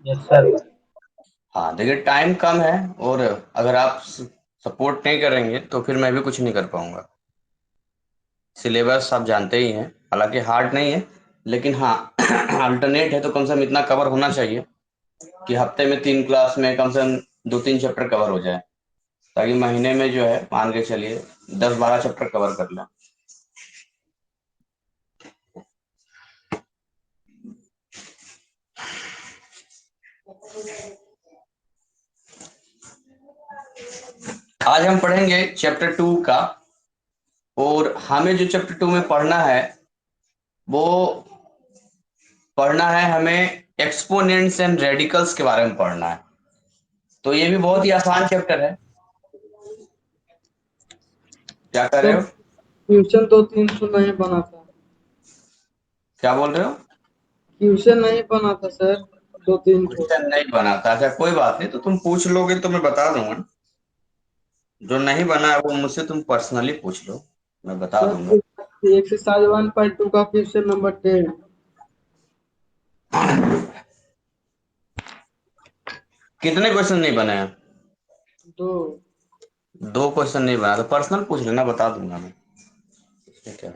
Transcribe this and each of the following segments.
Yes sir. हाँ, देखिए time कम है और अगर आप सपोर्ट नहीं करेंगे तो फिर मैं भी कुछ नहीं कर पाऊंगा। सिलेबस आप जानते ही हैं, हालांकि हार्ड नहीं है, लेकिन हाँ अल्टरनेट है तो कम से कम इतना कवर होना चाहिए कि हफ्ते में 3 क्लास में कम से कम 2-3 चैप्टर कवर हो जाए, ताकि महीने में जो है मान के चलिए 10-12 चैप्टर कवर कर लें। आज हम पढ़ेंगे चैप्टर 2 का। और हमें जो चैप्टर 2 में पढ़ना है वो हमें एक्सपोनेंट्स एंड रेडिकल्स के बारे में पढ़ना है। तो ये भी बहुत ही आसान चैप्टर है। क्या कर रहे सर हो? ट्यूशन 2-3 नहीं बना था। क्या बोल रहे हो? ट्यूशन नहीं बना था सर, 2-3 ठो। क्वेश्चन नहीं बना था? अच्छा, कोई बात नहीं, तो तुम पूछ लोगे तो मैं बता दूंगा। जो नहीं बना है वो मुझसे तुम पर्सनली पूछ लो, मैं बता दूंगा। सर एक्सरसाइज 1.2 का क्वेश्चन नंबर 10। कितने क्वेश्चन नहीं बने हैं? 2। 2 क्वेश्चन नहीं बना तो पर्सनल पूछ लेना, बता दूंगा मैं। ठीक है,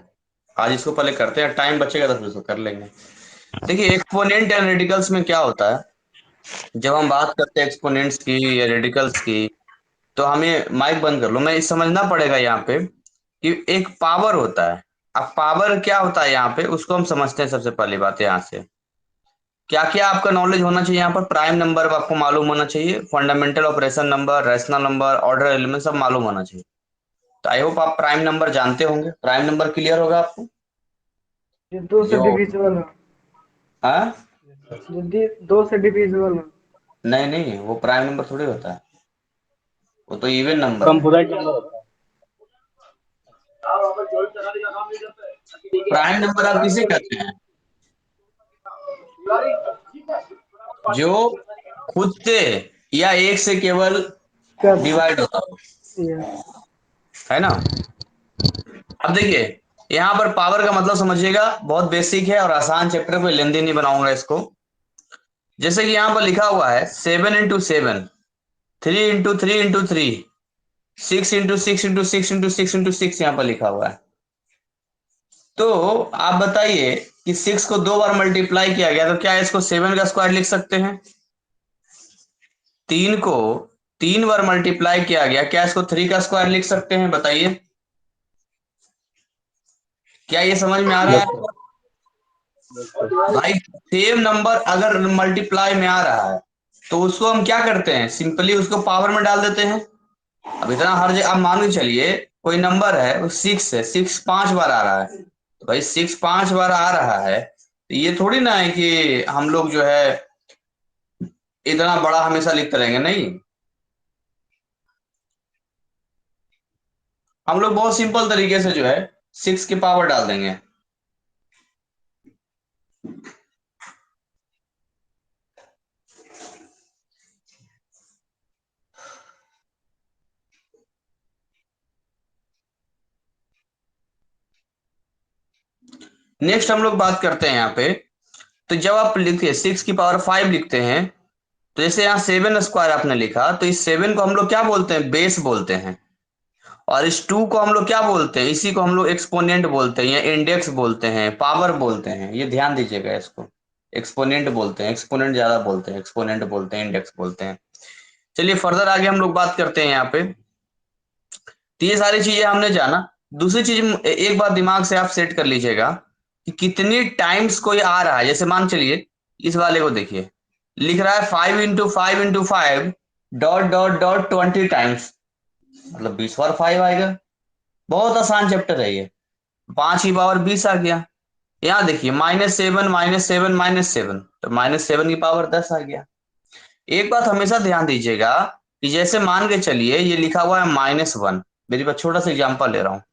आज इसको पहले करते हैं, टाइम बचेगा तो फिर इसको कर लेंगे। देखिए, एक्सपोनेंट एंड रेडिकल्स में क्या होता है, जब हम बात करते हैं एक्सपोनेंट्स की या रेडिकल्स की, तो हमें माइक बंद कर लो, मैं समझना पड़ेगा यहाँ पे कि एक पावर होता है। अब पावर क्या होता है यहाँ पे, उसको हम समझते हैं। सबसे पहली बात यहाँ से क्या क्या आपका नॉलेज होना चाहिए, यहाँ पर प्राइम नंबर आपको मालूम होना चाहिए, fundamental operation number, rational number, order element सब मालूम होना चाहिए। तो आई होप आप प्राइम नंबर जानते होंगे, प्राइम नंबर क्लियर होगा आपको। ये 2 से जो डिविजिबल है। हाँ, ये 2 से डिविजिबल है। नहीं नहीं, वो प्राइम नंबर थोड़ी होता है, वो तो इवन नंबर है। कंप्यूटर नंबर होता है। प्राइम नंबर आप किसे कहते हैं? जो खुद से या एक से केवल कर डिवाइड होता हो, ये है ना। अब देखिए, यहाँ पर पावर का मतलब समझिएगा, बहुत बेसिक है और आसान चैप्टर, कोई लेंदी नहीं बनाऊंगा इसको। जैसे कि यहाँ पर लिखा हुआ है 7 into 7, 3 into 3 into 3, 6 into 6 into 6 into 6 into 6 यहाँ पर लिखा हुआ है। तो आप बताइए कि 6 को 2 बार मल्टीप्लाई किया गया तो क्या इसको 7 का स्क्वायर लिख सकते हैं? 3 को 3 बार मल्टीप्लाई किया गया, क्या इसको 3 का स्क्वायर लिख सकते हैं? बताइए, क्या ये समझ में आ रहा यस है? सर। Yes sir. भाई, सेम नंबर अगर मल्टीप्लाई में आ रहा है तो उसको हम क्या करते हैं, सिंपली उसको पावर में डाल देते हैं। अब इतना हर जगह, अब मान के चलिए कोई नंबर है, वो 6 है, 6 5 बार आ रहा है, तो भाई 6 5 बार आ रहा है, तो ये थोड़ी ना है कि हम लोग जो है इतना बड़ा हमेशा लिखते रहेंगे, नहीं। हम लोग बहुत सिंपल तरीके से जो है 6 की पावर डाल देंगे। नेक्स्ट हम लोग बात करते हैं यहाँ पे, तो जब आप लिखिए 6 की पावर 5 लिखते हैं, तो जैसे यहाँ 7 स्क्वायर आपने लिखा, तो इस 7 को हम लोग क्या बोलते हैं, बेस बोलते हैं। और इस 2 को हम लोग क्या बोलते हैं, इसी को हम लोग एक्सपोनेंट बोलते हैं या इंडेक्स बोलते हैं, पावर बोलते हैं, ये ध्यान दीजिएगा इसको। एक्सपोनेंट बोलते हैं, एक्सपोनेंट ज्यादा बोलते हैं, एक्सपोनेंट बोलते हैं, इंडेक्स बोलते हैं। चलिए फर्दर आगे हम लोग बात करते हैं यहाँ पे। तो ये सारी चीजें हमने जाना। दूसरी चीज, एक बात दिमाग से आप सेट कर लीजिएगा कि कितनी टाइम्स कोई आ रहा है। जैसे मान चलिए इस वाले को देखिए, लिख रहा है 5 into 5 into 5 dot dot dot 20 times, मतलब 20 बार 5 आएगा। बहुत आसान चैप्टर है ये। 5 की पावर 20 आ गया। यहाँ देखिए -7 -7 -7, तो -7 की पावर 10 आ गया। एक बात हमेशा ध्यान दीजिएगा कि जैसे मान के चलिए ये लिखा हुआ है -1, मेरी बात, छोटा सा एग्जांपल ले रहा हूँ,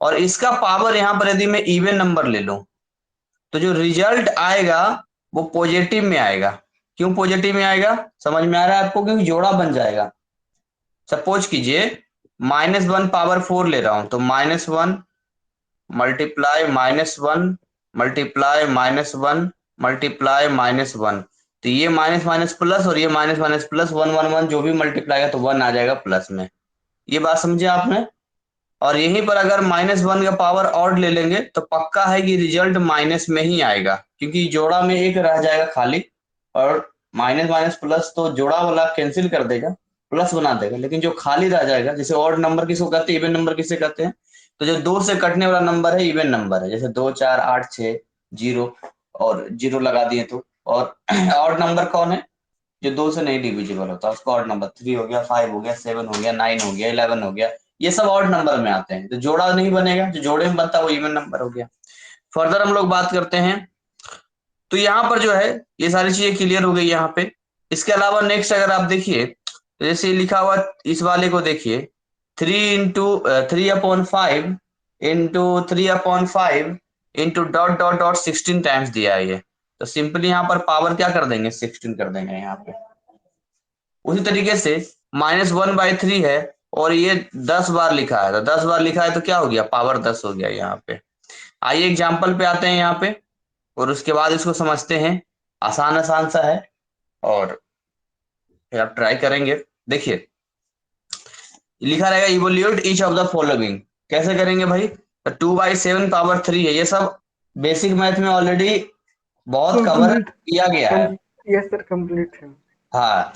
और इसका पावर यहाँ पर यदि मैं इवन नंबर ले लूं, तो जो रिजल्ट आएगा वो पॉजिटिव में आएगा। क्यों पॉजिटिव में आएगा, समझ में आ रहा है आपको? क्योंकि जोड़ा बन जाएगा। सपोज कीजिए -1 पावर 4 ले रहा हूं, तो -1 मल्टीप्लाई -1 मल्टीप्लाई -1 मल्टीप्लाई -1, तो ये माइनस माइनस प्लस और ये minus minus plus, one one one जो भी मल्टीप्लाई है तो वन आ जाएगा प्लस में। ये बात समझे आपने। और यहीं पर अगर माइनस वन का पावर ऑड ले लेंगे तो पक्का है कि रिजल्ट माइनस में ही आएगा, क्योंकि जोड़ा में एक रह जाएगा खाली, और माइनस माइनस प्लस तो जोड़ा वाला कैंसिल कर देगा, प्लस बना देगा, लेकिन जो खाली रह जाएगा, जैसे ऑड नंबर किसको कहते हैं, इवन नंबर किसे कहते हैं, तो जो दो से कटने वाला नंबर है इवन नंबर है, जैसे 2 4 8 6 जीरो, और जीरो लगा दिए तो। और ऑड नंबर कौन है, जो दो से नहीं डिविजिबल होता, उसको ऑड नंबर, 3 हो गया, 5 हो गया, 7 हो गया, 9 हो गया, 11 हो गया, ये सब ऑड नंबर में आते हैं, तो जोड़ा नहीं बनेगा, जो जोड़े में बनता है वो इवन नंबर हो गया। फर्दर हम लोग बात करते हैं, तो यहाँ पर जो है ये सारी चीजें क्लियर हो गई यहाँ पे। इसके अलावा नेक्स्ट अगर आप देखिए, तो जैसे लिखा हुआ इस वाले को देखिए, 3 into 3/5 into 3/5 into ... 16 टाइम्स दिया है ये, तो सिंपली यहाँ पर पावर क्या कर देंगे, 16 कर देंगे यहाँ पे। उसी तरीके से -1/3 है, और ये 10 बार लिखा है, तो 10 बार लिखा है तो क्या हो गया, पावर 10 हो गया यहाँ पे। आइए एग्जाम्पल पे आते हैं यहाँ पे, और उसके बाद इसको समझते हैं। आसान आसान सा है, और फिर आप ट्राई करेंगे। देखिए लिखा रहेगा evolute each of the following, कैसे करेंगे भाई, तो 2/7 पावर 3 है, ये सब बेसिक मैथ में ऑलरेडी बहुत कवर कंप्लीट किया गया है। यस सर, कंप्लीट है। हाँ,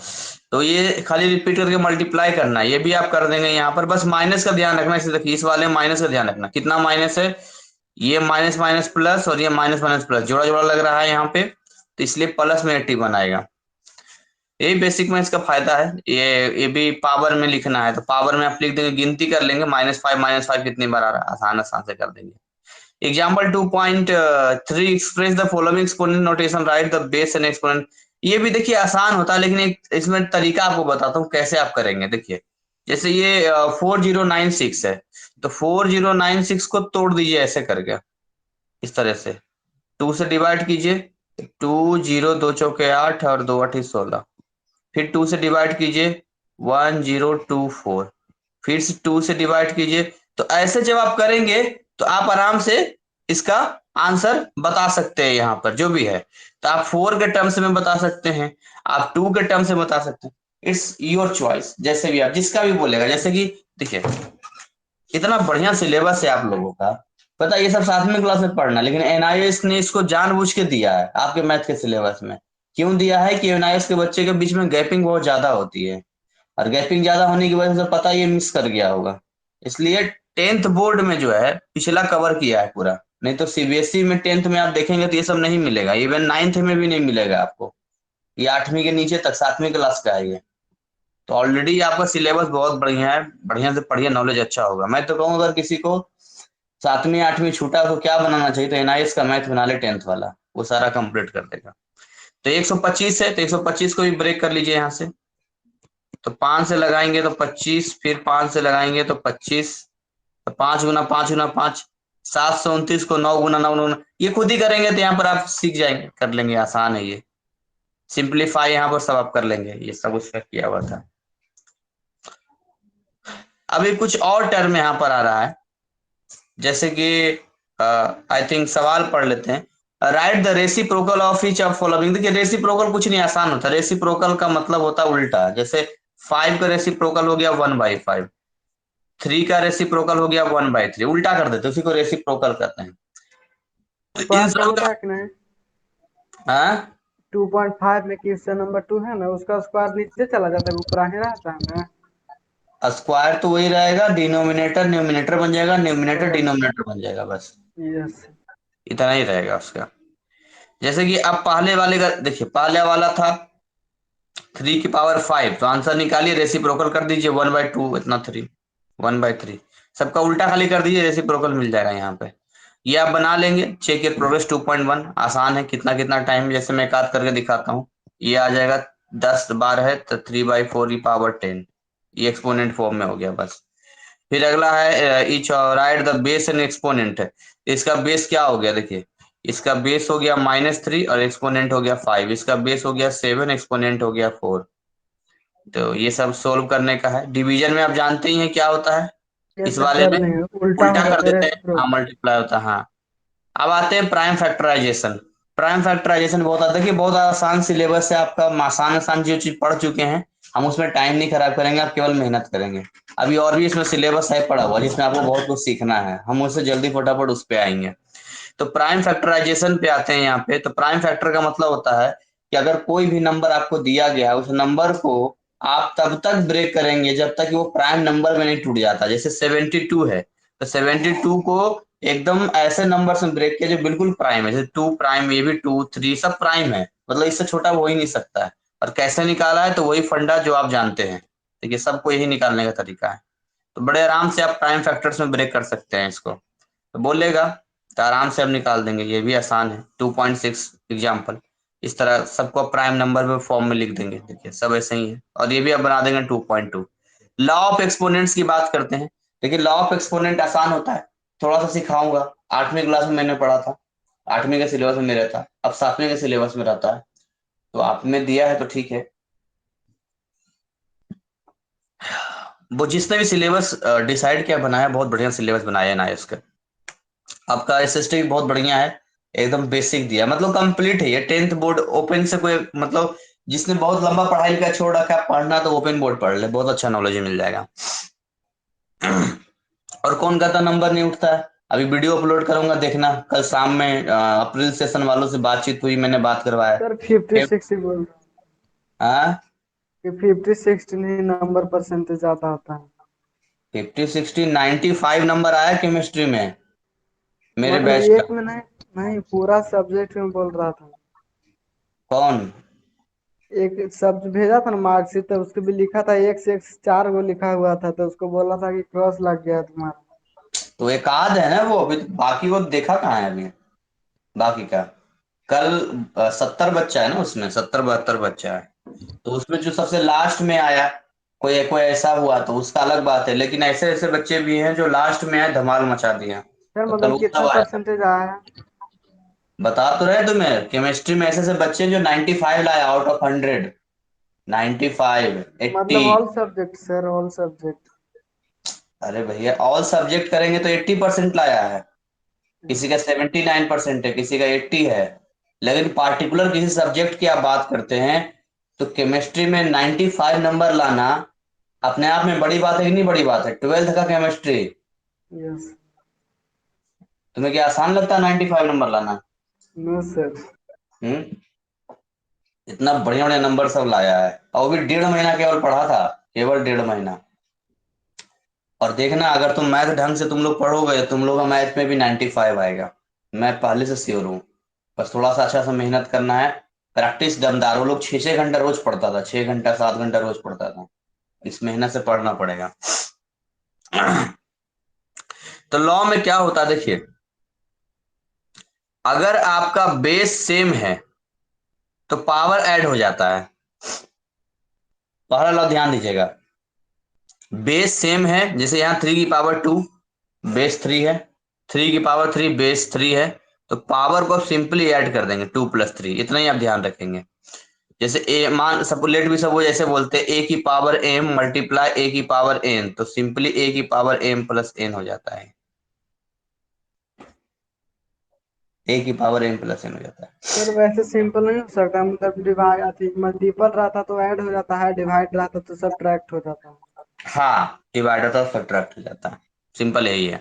तो ये खाली रिपीट करके मल्टीप्लाई करना है, ये भी आप कर देंगे यहाँ पर, बस माइनस का ध्यान रखना। इसे देखिए, इस वाले माइनस का ध्यान रखना, कितना माइनस है, ये माइनस माइनस प्लस और ये माइनस माइनस प्लस, जोड़ा जोड़ा लग रहा है यहाँ पे, तो इसलिए प्लस में 80 बनाएगा। यही बेसिक में इसका फायदा है। ये भी पावर में लिखना है, तो पावर में आप लिख देंगे, गिनती कर लेंगे, -5 कितनी बार आ रहा है, आसान आसान से कर देंगे। Example 2.3, express the following exponent notation, right the base and exponent. ये भी देखिए आसान होता है, लेकिन एक इसमें तरीका आपको बताता हूँ कैसे आप करेंगे। देखिए जैसे ये 4096 है, तो 4096 को तोड़ दीजिए ऐसे करके, इस तरह से 2 से डिवाइड कीजिए, 2 0 2 चौके 8 और 2 8 16, फिर 2 से डिवाइड कीजिए, 1024, फिर से 2 से डिवाइड कीजिए। तो ऐसे जब आप करेंगे तो आप आराम से इसका आंसर बता सकते हैं, यहाँ पर जो भी है, तो आप 4 के टर्म्स में बता सकते हैं, आप 2 के टर्म्स में बता सकते हैं, इट्स योर चॉइस, जैसे भी आप, जिसका भी बोलेगा। जैसे कि देखिए इतना बढ़िया सिलेबस है आप लोगों का, पता है, ये सब साथ में क्लास में पढ़ना, लेकिन एनआईएस ने इसको जानबूझ के दिया है आपके मैथ के सिलेबस में। क्यों दिया है कि एनआईएस के बच्चे के बीच में गैपिंग बहुत ज्यादा होती है, और गैपिंग ज्यादा होने की वजह से पता ये मिस कर गया होगा, इसलिए 10th बोर्ड में जो है पिछला कवर किया है पूरा। नहीं तो सीबीएसई में 10th में आप देखेंगे तो ये सब नहीं मिलेगा, इवन 9th में भी नहीं मिलेगा आपको, ये 8वीं के नीचे तक 7वीं क्लास का है ये। तो ऑलरेडी आपका सिलेबस बहुत बढ़िया है, बढ़िया से पढ़िए, नॉलेज अच्छा होगा। मैं तो कहूँ अगर किसी को 7वीं 8वीं छूटा तो क्या बनाना चाहिए, तो एनआईएस का मैथ बना ले 10th वाला, वो सारा कंप्लीट कर देगा। तो 125 है, तो 125 को भी ब्रेक कर लीजिए यहाँ से, तो 5 से लगाएंगे तो 25, फिर 5 से लगाएंगे तो 25, तो 5 गुना 5 गुना 5, 729 को 9 गुना 9 गुना, ये खुद ही करेंगे तो यहाँ पर आप सीख जाएंगे, कर लेंगे, आसान है ये। सिंप्लीफाई यहाँ पर सब आप कर लेंगे, ये सब उसका किया हुआ था। अभी कुछ और टर्म यहाँ पर आ रहा है, जैसे कि आई थिंक सवाल पढ़ लेते हैं। Right the reciprocal of each of following. देखिए रेसिप्रोकल कुछ नहीं, आसान होता, रेसिप्रोकल का मतलब होता है उल्टा। जैसे 5 का रेसिप्रोकल हो गया 1/5, 3 का रेसिप्रोकल हो गया 1/3, उल्टा कर देते, उसी को रेसिप्रोकल कहते हैं। तो इन 5 का सब पता का है कि नहीं, हाँ 2.5 में क्वेश्चन नंबर 2 है ना, उसका स्क्वायर नीचे चला जाता है, ऊपर ही रहता है ना। स्क्वायर तो वही रहेगा, डिनोमिनेटर न्यूमिनेटर बन जाएगा, न्यूमिनेटर बस, डिनोमिनेटर बन जाएगा, बस यस। इतना ही रहेगा उसका। जैसे कि अब पहले वाले का देखिए, पहले वाला था 3 की पावर 5, तो आंसर निकालिए, रेसिप्रोकल कर दीजिए 1/2, इतना 3, 1/3, सबका उल्टा खाली कर दीजिए, रेसिप्रोकल मिल जाएगा यहाँ पे। ये आप बना लेंगे। चेक योर प्रोग्रेस 2.1, आसान है, कितना कितना टाइम, जैसे मैं एक आध करके दिखाता हूँ। ये आ जाएगा 10 बार है तो 3/4 की पावर 10, ये एक्सपोनेंट फॉर्म में हो गया बस। फिर अगला है each right the base and exponent है, इसका बेस क्या हो गया, देखिए इसका बेस हो गया -3 और एक्सपोनेंट हो गया 5, इसका बेस हो गया 7, एक्सपोनेंट हो गया 4। तो ये सब सोल्व करने का है। डिवीजन में आप जानते ही हैं क्या होता है, यस इस सर, वाले कर में लेंगे, उल्टा हो उल्टा कर जाता है देते हैं, हाँ रेसिप्रोकल। मल्टीप्लाई होता है, हाँ। अब आते हैं प्राइम फैक्टराइजेशन। प्राइम फैक्टराइजेशन बहुत आता है कि बहुत आसान सिलेबस है आपका, आसान आसान जो चीज पढ़ चुके हैं, हम उसमें टाइम नहीं खराब करेंगे, आप केवल मेहनत करेंगे। अभी और भी इसमें सिलेबस है पड़ा हुआ जिसमें आपको बहुत कुछ सीखना है, हम उससे जल्दी फटाफट उस पे आएंगे। तो प्राइम फैक्टराइजेशन पे आते हैं यहाँ पे। तो प्राइम फैक्टर का मतलब होता है कि अगर कोई भी नंबर आपको दिया गया है, उस नंबर को आप तब तक ब्रेक करेंगे जब तक कि वो प्राइम नंबर में नहीं टूट जाता। जैसे 72 है, तो 72 को एकदम ऐसे नंबर से ब्रेक किया जो बिल्कुल प्राइम है, जैसे 2 प्राइम, ये भी 2 3 सब प्राइम है, मतलब इससे छोटा वो ही नहीं सकता है। और कैसे निकाला है, तो वही फंडा जो आप जानते हैं। देखिए सबको यही निकालने का तरीका है। तो बड़े आराम से आप प्राइम फैक्टर्स में ब्रेक कर सकते हैं इसको। तो बोलेगा तो आराम से हम निकाल देंगे, ये भी आसान है। 2.6 एग्जाम्पल, इस तरह सबको प्राइम नंबर में फॉर्म में लिख देंगे। देखिए सब ऐसे ही है, और ये भी अब बना देंगे 2.2। लॉ ऑफ एक्सपोनेंट्स की बात करते हैं। देखिए लॉ ऑफ एक्सपोनेंट आसान होता है, थोड़ा सा सिखाऊंगा। 8वीं क्लास में मैंने पढ़ा था, 8वीं के सिलेबस में मेरा था, अब 7वीं के सिलेबस में रहता है। तो आप में दिया है तो ठीक है। वो जिसने भी सिलेबस डिसाइड किया बनाया, बहुत बढ़िया सिलेबस बनाया है ना इसका। आपका एसएसटी भी बहुत बढ़िया है, एकदम बेसिक दिया, मतलब कंप्लीट है ये। 10th बोर्ड ओपन से कोई मतलब, जिसने बहुत लंबा पढ़ाई लिखा छोड़ रखा है पढ़ना, तो ओपन बोर्ड पढ़ ले, बहुत अच्छा नॉलेज मिल जाएगा। और कौन कहता नंबर नहीं उठता है, अभी वीडियो अपलोड करूंगा देखना, कल शाम में अप्रैल सेशन वालों से बातचीत हुई, मैंने बात करवाया। सर 50-60 बोल रहा हूँ हाँ, कि 50-60 नहीं, नंबर परसेंटेज ज्यादा होता है। 50 60 95 नंबर आया केमिस्ट्री में मेरे मतलब बैच एक का। में नहीं, नहीं पूरा सब्जेक्ट में बोल रहा था। कौन? एक शब्द भेजा था ना मार्कशीट, तो उसको भी लिखा था 1 से 4 गो लिखा हुआ था, तो उसको बोला था कि क्रॉस लग गया तुम्हारा। तो एक आध है ना वो, अभी तो बाकी वो देखा कहाँ है अभी, बाकी का। कल 70 बच्चा है ना उसमें, 70 72 बच्चा है। तो उसमें जो सबसे लास्ट में आया, कोई कोई ऐसा हुआ तो उसका अलग बात है, लेकिन ऐसे ऐसे बच्चे भी हैं जो लास्ट में आए धमाल मचा दिया। सर तो कल मतलब वो कितना सब आया। परसेंटेज आया है? बता तो रहे तुम्हें, केमिस्ट्री में ऐसे ऐसे बच्चे हैं जो 95 लाए आउट ऑफ 100। 95 80। मतलब all subject sir, all subject. अरे भैया ऑल सब्जेक्ट करेंगे तो 80% लाया है, किसी का 79% है, किसी का 80 है। लेकिन पार्टिकुलर किसी सब्जेक्ट की आप बात करते हैं, तो केमिस्ट्री में 95 नंबर लाना अपने आप में बड़ी बात है कि नहीं? बड़ी बात है। 12th का केमिस्ट्री, यस। तुम्हें क्या आसान लगता है 95 नंबर लाना? No sir. हम्म। इतना बढ़िया बढ़िया नंबर सब लाया है, और वो भी 1.5 महीना केवल पढ़ा था, केवल 1.5 महीना। और देखना अगर तुम मैथ ढंग से तुम लोग पढ़ोगे, तुम लोग का मैथ में भी 95 आएगा, मैं पहले से श्योर हूँ। बस थोड़ा सा अच्छा सा मेहनत करना है, प्रैक्टिस दमदार। वो लोग 6 6 घंटा रोज पढ़ता था, 6 घंटा 7 घंटा रोज पढ़ता था। इस मेहनत से पढ़ना पड़ेगा। तो लॉ में क्या होता है देखिए, अगर आपका बेस सेम है तो पावर ऐड हो जाता है। पहला लॉ ध्यान दीजिएगा, बेस सेम है, जैसे यहाँ 3 की पावर 2 बेस 3 है, 3 की पावर 3 बेस 3 है, तो पावर को सिंपली ऐड कर देंगे, 2 + 3, इतना ही आप ध्यान रखेंगे। जैसे ए मान सब लेट भी सब वो जैसे बोलते हैं A की पावर m मल्टीप्लाई A की पावर n, तो सिंपली A की पावर m + n हो जाता है। A की पावर m + n हो जाता है। सर वैसे सिंपल नहीं हो सकता, मतलब डिवाइड अति मल्टीपल रहता तो ऐड हो जाता है, डिवाइड रहता तो सब्ट्रैक्ट हो जाता है। हाँ, डिवाइडर तो सब्ट्रैक्ट हो जाता है, सिंपल यही है।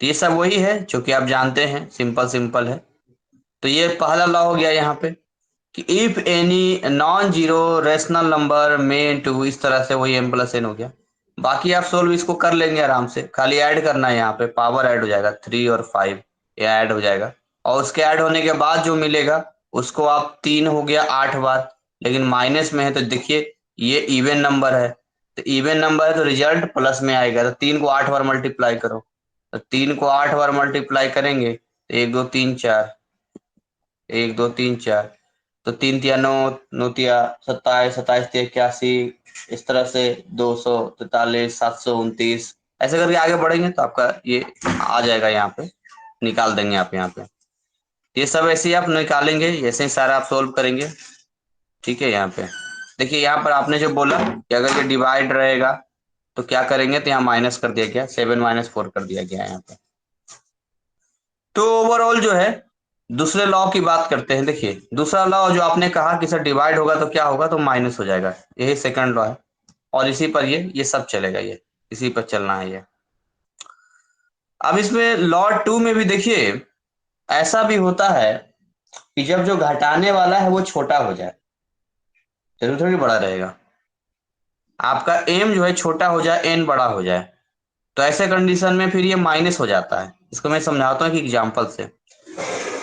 तो ये सब वही है जो कि आप जानते हैं, सिंपल सिंपल है। तो ये पहला लॉ हो गया यहाँ पे कि if any non zero rational number में टू, इस तरह से वही m + n हो गया। बाकी आप सोल्व इसको कर लेंगे आराम से, खाली ऐड करना है, यहाँ पे पावर ऐड हो जाएगा 3 और 5, ये ऐड हो जाएगा। और उसके ऐड होने के बाद जो मिलेगा उसको आप 3 हो गया 8 बार, लेकिन माइनस में है तो देखिए ये इवन नंबर है, तो इवन नंबर है तो रिजल्ट प्लस में आएगा। तो 3 को 8 बार मल्टीप्लाई करो, तो 3 को 8 बार मल्टीप्लाई करेंगे तो 1 2 3 4, 1 2 3 4, तो 3 तिया 9, 9 तिया 27, 27 तिया 81, इस तरह से 243, 729, ऐसे करके आगे बढ़ेंगे तो आपका ये आ जाएगा, यहाँ पे निकाल देंगे आप यहाँ पे। ये सब ऐसे ही आप निकालेंगे, ऐसे ही सारा आप सोल्व करेंगे। ठीक है, यहाँ पे देखिए, यहाँ पर आपने जो बोला कि अगर ये डिवाइड रहेगा तो क्या करेंगे, तो यहाँ माइनस कर दिया गया, 7 - 4 कर दिया गया है यहाँ पे। तो ओवरऑल जो है दूसरे लॉ की बात करते हैं। देखिए दूसरा लॉ जो आपने कहा कि सर डिवाइड होगा तो क्या होगा, तो माइनस हो जाएगा, यही सेकंड लॉ है। और इसी पर ये सब चलेगा, ये इसी पर चलना है ये। अब इसमें लॉ टू में भी देखिए ऐसा भी होता है कि जब जो घटाने वाला है वो छोटा हो जाए, जरूर थोड़ी बड़ा रहेगा। आपका एम जो है छोटा हो जाए, एन बड़ा हो जाए, तो ऐसे कंडीशन में फिर ये माइनस हो जाता है। इसको मैं समझाता हूँ कि एग्जाम्पल से,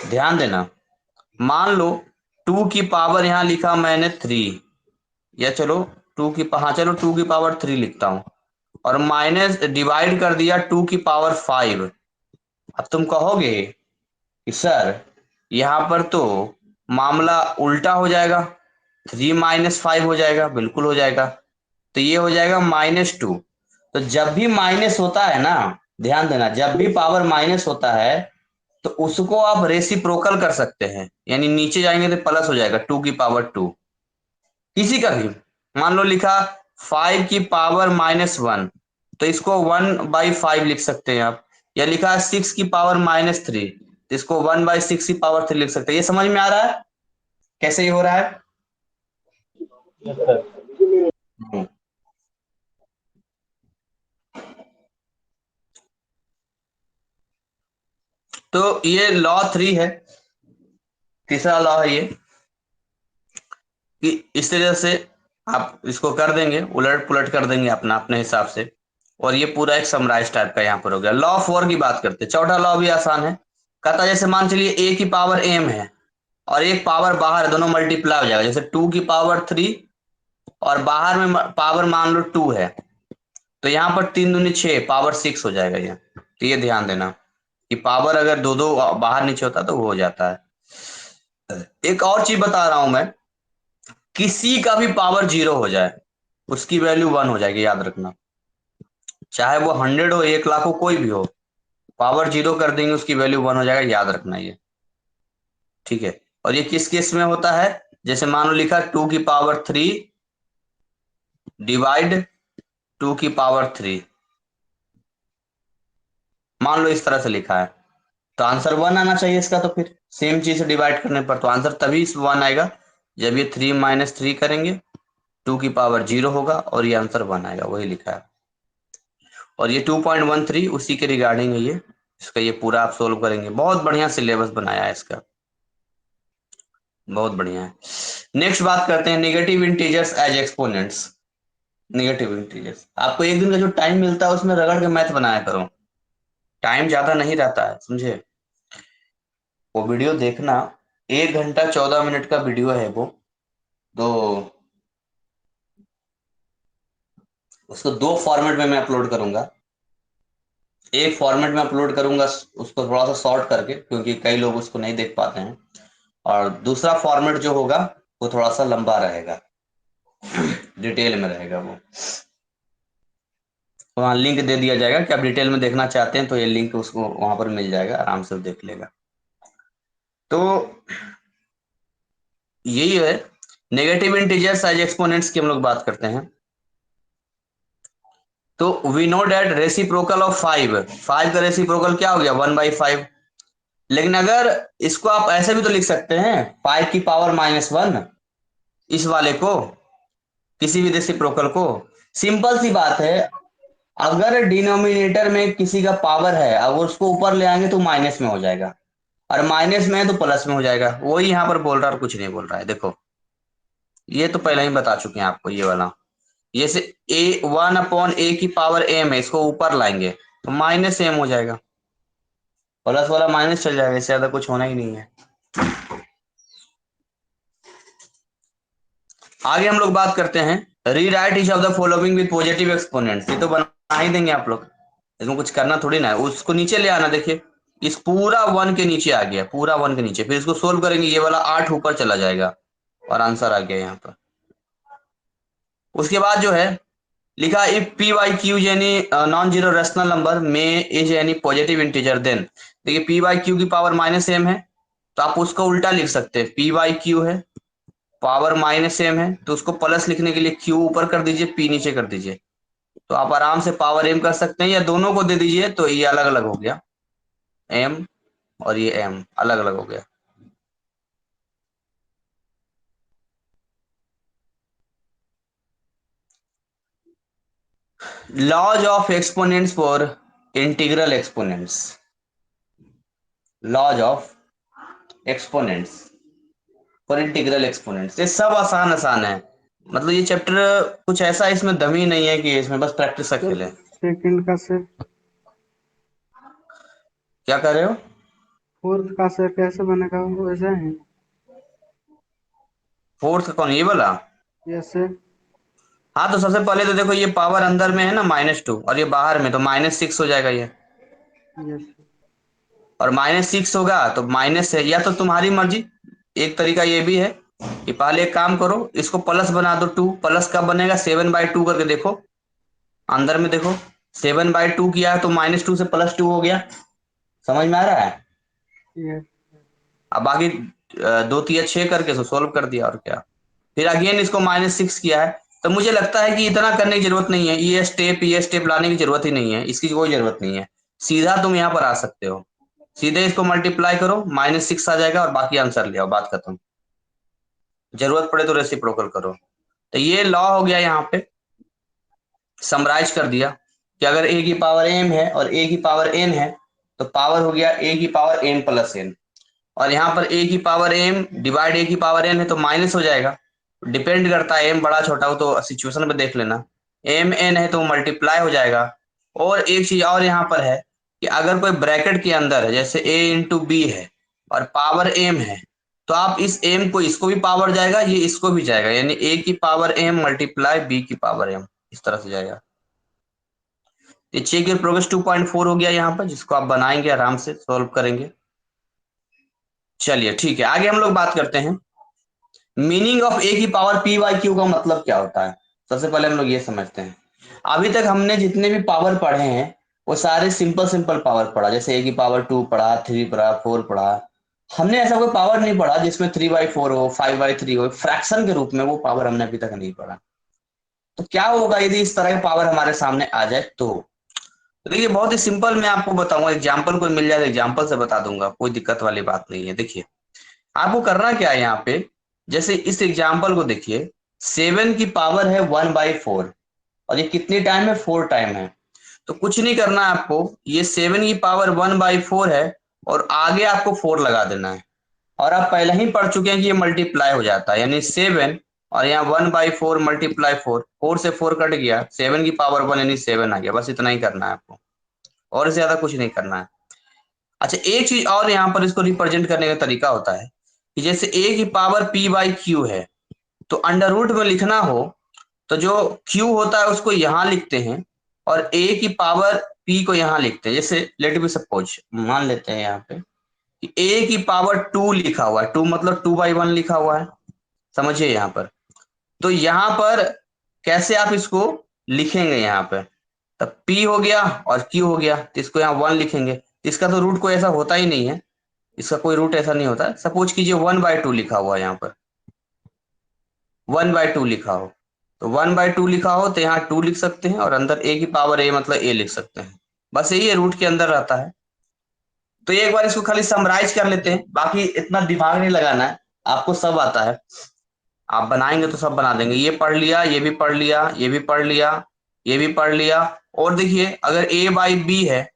ध्यान देना। मान लो टू की पावर यहाँ लिखा मैंने थ्री, या चलो हाँ चलो टू की पावर थ्री लिखता हूँ, और माइनस डिवाइड कर दिया टू की पावर फाइव। अब तुम कहोगे कि सर यहाँ पर तो मामला उल्टा हो जाएगा, थ्री माइनस फाइव हो जाएगा। बिल्कुल हो जाएगा, तो ये हो जाएगा माइनस टू। तो जब भी माइनस होता है ना, ध्यान देना, जब भी पावर माइनस होता है तो उसको आप रेसिप्रोकल कर सकते हैं, यानी नीचे जाएंगे तो प्लस हो जाएगा, टू की पावर टू। किसी का भी मान लो लिखा फाइव की पावर माइनस वन, तो इसको वन बाई फाइव लिख सकते हैं आप। या लिखा है सिक्स की पावर माइनस थ्री, तो इसको वन बाई सिक्स की पावर थ्री लिख सकते हैं। ये समझ में आ रहा है कैसे ये हो रहा है? Yes sir. हम्म। तो ये लॉ थ्री है, तीसरा लॉ है ये, कि इस तरह से आप इसको कर देंगे, उलट पुलट कर देंगे अपना अपने हिसाब से, और ये पूरा एक समराइज टाइप का यहाँ पर हो गया। लॉ फोर की बात करते हैं। चौथा लॉ भी आसान है। कहता है जैसे मान चलिए ए की पावर एम है और एक पावर बाहर है, दोनों मल्टीप्लाई हो जाएगा। जैसे टू की पावर थ्री और बाहर में पावर मान लो टू है, तो यहाँ पर तीन दूनी छः, पावर सिक्स हो जाएगा ये। तो ये ध्यान देना कि पावर अगर दो दो बाहर नीचे होता है तो वो हो जाता है। एक और चीज बता रहा हूं मैं, किसी का भी पावर जीरो हो जाए उसकी वैल्यू वन हो जाएगी, याद रखना। चाहे वो 100 हो, 1 लाख हो, कोई भी हो, पावर जीरो कर देंगे उसकी वैल्यू वन हो जाएगा, याद रखना ये। ठीक है। और ये किस केस में होता है? जैसे मान लो लिखा टू की पावर थ्री डिवाइड टू की पावर थ्री, मान लो इस तरह से लिखा है, तो आंसर वन आना चाहिए इसका। तो फिर सेम चीज से डिवाइड करने पर तो आंसर तभी वन आएगा जब ये थ्री माइनस थ्री करेंगे, टू की पावर जीरो होगा और ये आंसर वन आएगा, वही लिखा है। और ये 2.13 उसी के रिगार्डिंग है ये। इसका ये पूरा आप सोल्व करेंगे, बहुत बढ़िया सिलेबस बनाया है इसका, बहुत बढ़िया है। नेक्स्ट बात करते हैं negative integers as exponents. Negative integers, आपको एक दिन का जो टाइम मिलता है उसमें रगड़ के मैथ बनाया करो, टाइम ज्यादा नहीं रहता है, समझे? वो वीडियो देखना, 1 घंटा 14 मिनट का वीडियो है वो। तो उसको दो फॉर्मेट में मैं अपलोड करूंगा। एक फॉर्मेट में अपलोड करूंगा उसको थोड़ा सा शॉर्ट करके, क्योंकि कई लोग उसको नहीं देख पाते हैं। और दूसरा फॉर्मेट जो होगा वो थोड़ा सा लंबा रहेगा, डिटेल में रहेगा वो। वहाँ लिंक दे दिया जाएगा कि आप डिटेल में देखना चाहते हैं, तो ये लिंक उसको वहां पर मिल जाएगा, आराम से देख लेगा। तो यही है, नेगेटिव इंटीजर्स एज एक्सपोनेंट्स की हम लोग बात करते हैं। तो we know that reciprocal of five, five का रेसिप्रोकल क्या हो गया, वन बाई फाइव। लेकिन अगर इसको आप ऐसे भी तो लिख सकते हैं, फाइव की पावर माइनस वन, इस वाले को, किसी भी रेसिप्रोकल को। सिंपल सी बात है, अगर डिनोमिनेटर में किसी का पावर है, अगर उसको ऊपर ले आएंगे तो माइनस में हो जाएगा, और माइनस में है तो प्लस में हो जाएगा। वही यहाँ पर बोल रहा है और कुछ नहीं बोल रहा है। देखो ये तो पहले ही बता चुके हैं आपको, ये वाला जैसे ए वन अपॉन ए की पावर एम है, इसको ऊपर लाएंगे तो माइनस एम हो जाएगा, प्लस वाला माइनस चल जाएगा, इससे ज्यादा कुछ होना ही नहीं है। आगे हम लोग बात करते हैं rewrite each of the following with positive exponents. ये तो बना ही देंगे आप लोग, इसमें कुछ करना थोड़ी ना है। उसको नीचे ले आना, देखिए इस पूरा वन के नीचे आ गया, पूरा वन के नीचे, फिर इसको सोल्व करेंगे, ये वाला आठ ऊपर चला जाएगा और आंसर आ गया यहाँ पर। उसके बाद जो है लिखा if p by q any non zero rational number m is any positive integer then. देखिए पी वाई क्यू की पावर माइनस एम है, तो आप उसको उल्टा लिख सकते हैं, पी वाई क्यू है, पावर माइनस एम है, तो उसको प्लस लिखने के लिए क्यू ऊपर कर दीजिए, पी नीचे कर दीजिए, तो आप आराम से पावर एम कर सकते हैं, या दोनों को दे दीजिए तो ये अलग अलग हो गया, एम और ये एम अलग अलग हो गया। Laws of exponents for integral exponents, laws of exponents for integral exponents, ये सब आसान आसान है। मतलब ये चैप्टर कुछ ऐसा इसमें दम ही नहीं है कि इसमें बस प्रैक्टिस का सर खेल है। सेकंड का सर, क्या कर रहे हो? फोर्थ का सर कैसे बनेगा वो वैसा है? फोर्थ कौन, ये वाला? Yes sir. हाँ तो सबसे पहले तो देखो ये पावर अंदर में है ना -2, और ये बाहर में तो -6 हो जाएगा ये। यस और -6 होगा तो माइनस है, या तो तुम्हारी मर्जी। एक तरीका ये भी है कि पहले एक काम करो, इसको प्लस बना दो 2। प्लस कब बनेगा? 7/2 करके देखो, अंदर में देखो। 7/2 किया है तो -2 से +2 हो गया। समझ में आ रहा है? यस। अब बाकी 2 3 6 करके सो सोल्व कर दिया, और क्या। फिर अगेन इसको -6 किया है। तो मुझे लगता है कि इतना करने की जरूरत नहीं है, ये स्टेप लाने की जरूरत ही नहीं है, इसकी कोई जरूरत नहीं है। सीधा तुम यहाँ पर आ सकते हो, सीधे इसको मल्टीप्लाई करो, -6 आ जाएगा और बाकी आंसर ले आओ, बात खत्म। जरूरत पड़े तो रेसिप्रोकल करो। तो ये लॉ हो गया यहाँ पे, समराइज कर दिया कि अगर ए की पावर m है और ए की पावर n है तो पावर हो गया ए की पावर m प्लस n। और यहाँ पर ए की पावर m डिवाइड ए की पावर n है तो माइनस हो जाएगा। डिपेंड करता है m बड़ा छोटा हो तो सिचुएशन में देख लेना। m n है तो मल्टीप्लाई हो जाएगा। और एक चीज और यहाँ पर है कि अगर कोई ब्रैकेट के अंदर है, जैसे a इंटू बी है और पावर m है, तो आप इस m को, इसको भी पावर जाएगा, ये इसको भी जाएगा, यानी a की पावर m मल्टीप्लाई b की पावर m, इस तरह से जाएगा। ये चेक योर प्रोग्रेस 2.4 हो गया यहाँ पर, जिसको आप बनाएंगे, आराम से सॉल्व करेंगे। चलिए ठीक है, आगे हम लोग बात करते हैं मीनिंग ऑफ ए की पावर पी बाई क्यू का मतलब क्या होता है। सबसे पहले हम लोग ये समझते हैं। अभी तक हमने जितने भी पावर पढ़े हैं वो सारे सिंपल सिंपल पावर पढ़ा, जैसे ए की पावर 2 पढ़ा, 3 पढ़ा, 4 पढ़ा। हमने ऐसा कोई पावर नहीं पढ़ा जिसमें 3/4 हो, 5/3 हो, फ्रैक्शन के रूप में, वो पावर हमने अभी तक नहीं पढ़ा। तो क्या होगा यदि इस तरह के पावर हमारे सामने आ जाए तो देखिए बहुत ही सिंपल, मैं आपको बताऊंगा, एग्जाम्पल कोई मिल जाए तो एग्जाम्पल से बता दूंगा, कोई दिक्कत वाली बात नहीं है। देखिए आपको करना क्या है यहाँ पे, जैसे इस एग्जाम्पल को देखिए, 7 की पावर है 1/4 और ये कितनी टाइम है? 4 टाइम है। तो कुछ नहीं करना है आपको, ये 7 की पावर 1/4 है और आगे आपको 4 लगा देना है। और आप पहले ही पढ़ चुके हैं कि ये मल्टीप्लाई हो जाता है, यानी 7 और यहाँ 1/4 मल्टीप्लाई 4, 4 से 4 कट गया, 7 की पावर 1 यानी 7 आ गया। बस इतना ही करना है आपको, और ज्यादा कुछ नहीं करना है। अच्छा एक चीज और यहाँ पर इसको रिप्रेजेंट करने का तरीका होता है कि जैसे ए की पावर पी बाई क्यू है, तो अंडर रूट में लिखना हो तो जो क्यू होता है उसको यहाँ लिखते हैं और ए की पावर पी को यहाँ लिखते हैं। जैसे लेट बी सपोज, मान लेते हैं यहाँ पे कि ए की पावर 2 लिखा हुआ है, 2 मतलब 2/1 लिखा हुआ है, समझिए यहाँ पर। तो यहाँ पर कैसे आप इसको लिखेंगे, यहाँ पे तब P हो गया और Q हो गया, तो इसको यहाँ 1 लिखेंगे। इसका तो रूट कोई ऐसा होता ही नहीं है, इसका कोई रूट ऐसा नहीं होता। सपोज कीजिए 1/2 लिखा हुआ है, यहाँ पर 1/2 लिखा हो, तो 1/2 लिखा हो तो यहाँ 2 लिख सकते हैं और अंदर a की पावर a मतलब a लिख सकते हैं। बस यही है, रूट के अंदर रहता है। तो ये एक बार इसको खाली समराइज कर लेते हैं, बाकी इतना दिमाग नहीं लगाना है, आपको सब आता है, आप बनाएंगे तो सब बना देंगे। ये पढ़ लिया, ये भी पढ़ लिया, ये भी पढ़ लिया, ये भी पढ़ लिया। और देखिए अगर a/b है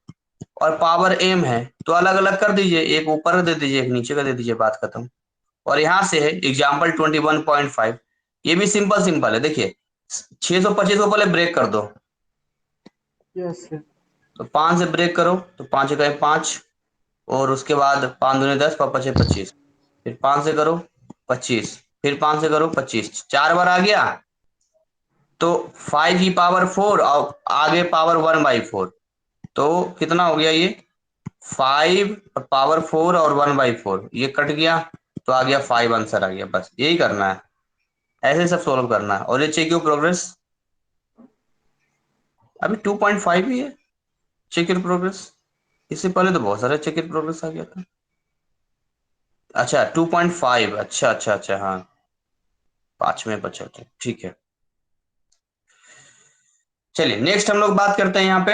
और पावर m है तो अलग अलग कर दीजिए, एक ऊपर का दे दीजिए, एक नीचे का दे दीजिए, बात खत्म। और यहाँ से है एग्जाम्पल 21.5, ये भी सिंपल सिंपल है। देखिए 625 को पहले ब्रेक कर दो, यस सर। तो 5 से ब्रेक करो तो 5 इकाई 5, और उसके बाद 5 दूनी 10, 5 5 25, फिर 5 से करो 25, फिर 5 से करो 25, 4 बार आ गया। तो 5 की पावर 4 और आगे पावर 1/4, तो कितना हो गया ये? 5 पावर 4 और 1/4, ये कट गया तो आ गया 5, आंसर आ गया। बस यही करना है, ऐसे सब सोल्व करना है। और ये चेक योर प्रोग्रेस, अभी 2.5 ही है। चेक योर प्रोग्रेस, इससे पहले तो बहुत सारे चेक योर प्रोग्रेस आ गया था। अच्छा 2.5, अच्छा अच्छा अच्छा, हाँ 5 में बचा था, ठीक है। चलिए नेक्स्ट हम लोग बात करते हैं यहाँ पे,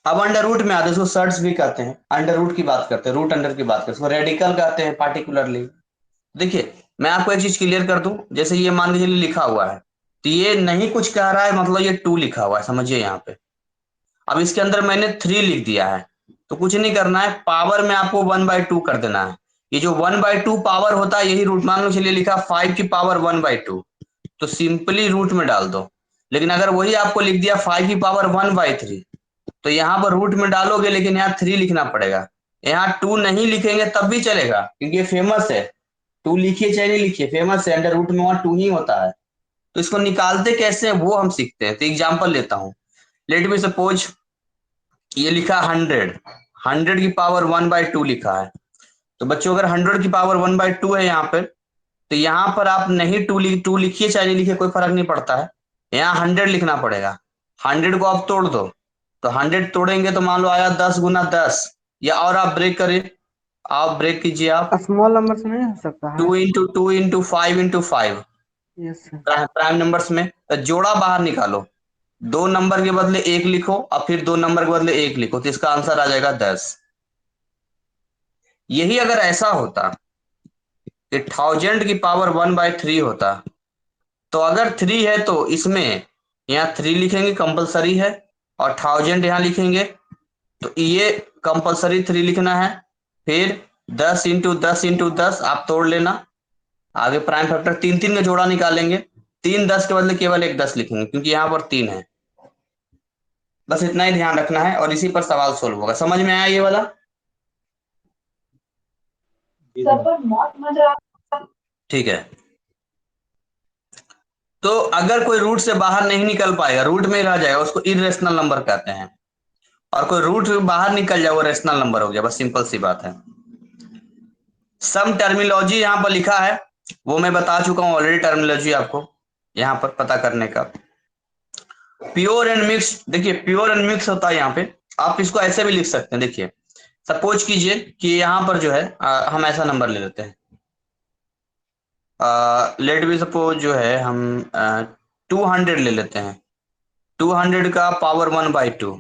अब अंडर रूट में आते हैं, इसको सर्ट्स भी कहते हैं, अंडर रूट की बात करते हैं, रूट अंडर की बात करते हैं, इसको रेडिकल कहते हैं पार्टिकुलरली। देखिए मैं आपको एक चीज क्लियर कर दूं, जैसे ये मान लीजिए लिखा हुआ है तो ये नहीं कुछ कह रहा है, मतलब ये 2 लिखा हुआ है, समझिए यहाँ पे। अब इसके अंदर मैंने 3 लिख दिया है, तो कुछ नहीं करना है, पावर में आपको 1/2 कर देना है। ये जो 1/2 पावर होता है, यही रूट, मान लो चलिए लिखा 5 की पावर 1/2, तो सिंपली रूट में डाल दो। लेकिन अगर वही आपको लिख दिया 5 की पावर 1/3, तो यहाँ पर रूट में डालोगे, लेकिन यहाँ 3 लिखना पड़ेगा। यहाँ 2 नहीं लिखेंगे तब भी चलेगा, क्योंकि ये फेमस है। 2 लिखिए चाहे नहीं लिखिए, फेमस है, अंडर रूट में वहां 2 ही होता है। तो इसको निकालते कैसे हैं वो हम सीखते हैं। तो एग्जाम्पल लेता हूँ। लेट मी सपोज ये लिखा 100, 100 की पावर 1/2 लिखा है। तो बच्चों अगर 100 की पावर 1/2 है यहाँ पर, तो यहाँ पर आप नहीं 2 लिखिए चाहे नहीं लिखिए, कोई फर्क नहीं पड़ता है। यहाँ 100 लिखना पड़ेगा। 100 को आप तोड़ दो, तो 100 तोड़ेंगे तो मान लो आया 10 × 10, या और आप ब्रेक करिए, आप ब्रेक कीजिए आप। स्मॉल नंबर से नहीं हो सकता है? 2 × 2 × 5 × 5 यस सर। प्राइम नंबर्स में तो जोड़ा बाहर निकालो। 2 नंबर के बदले 1 लिखो, और फिर 2 नंबर के बदले 1 लिखो, तो इसका आंसर आ जाएगा 10। यही अगर ऐसा होता कि 1000 की पावर 1/3 होता, तो अगर 3 है तो इसमें यहाँ 3 लिखेंगे, कंपलसरी है, और 1000 यहाँ लिखेंगे, तो ये कंपलसरी 3 लिखना है। फिर 10 × 10 × 10 आप तोड़ लेना। आगे प्राइम फैक्टर 3 3 का जोड़ा निकालेंगे। 3 10 के बदले केवल एक 10 लिखेंगे, क्योंकि यहाँ पर 3 है। बस इतना ही ध्यान रखना है, और इसी पर सवाल सोल्व होगा। समझ में आया ये वाला? जी सर। ठीक है। तो अगर कोई रूट से बाहर नहीं निकल पाएगा, रूट में ही रह जाएगा, उसको इरेशनल नंबर कहते हैं। और कोई रूट से बाहर निकल जाए, वो रेशनल नंबर हो गया। बस सिंपल सी बात है। सम टर्मिनोलॉजी यहाँ पर लिखा है, वो मैं बता चुका हूँ ऑलरेडी, टर्मिनोलॉजी आपको यहाँ पर पता करने का। प्योर एंड मिक्स, देखिए प्योर एंड मिक्स होता है यहाँ पे। आप इसको ऐसे भी लिख सकते हैं। देखिए सपोज कीजिए कि यहाँ पर जो है हम ऐसा नंबर ले लेते हैं। लेट बी सपोज जो है हम 200 ले लेते हैं। 200 का पावर 1/2,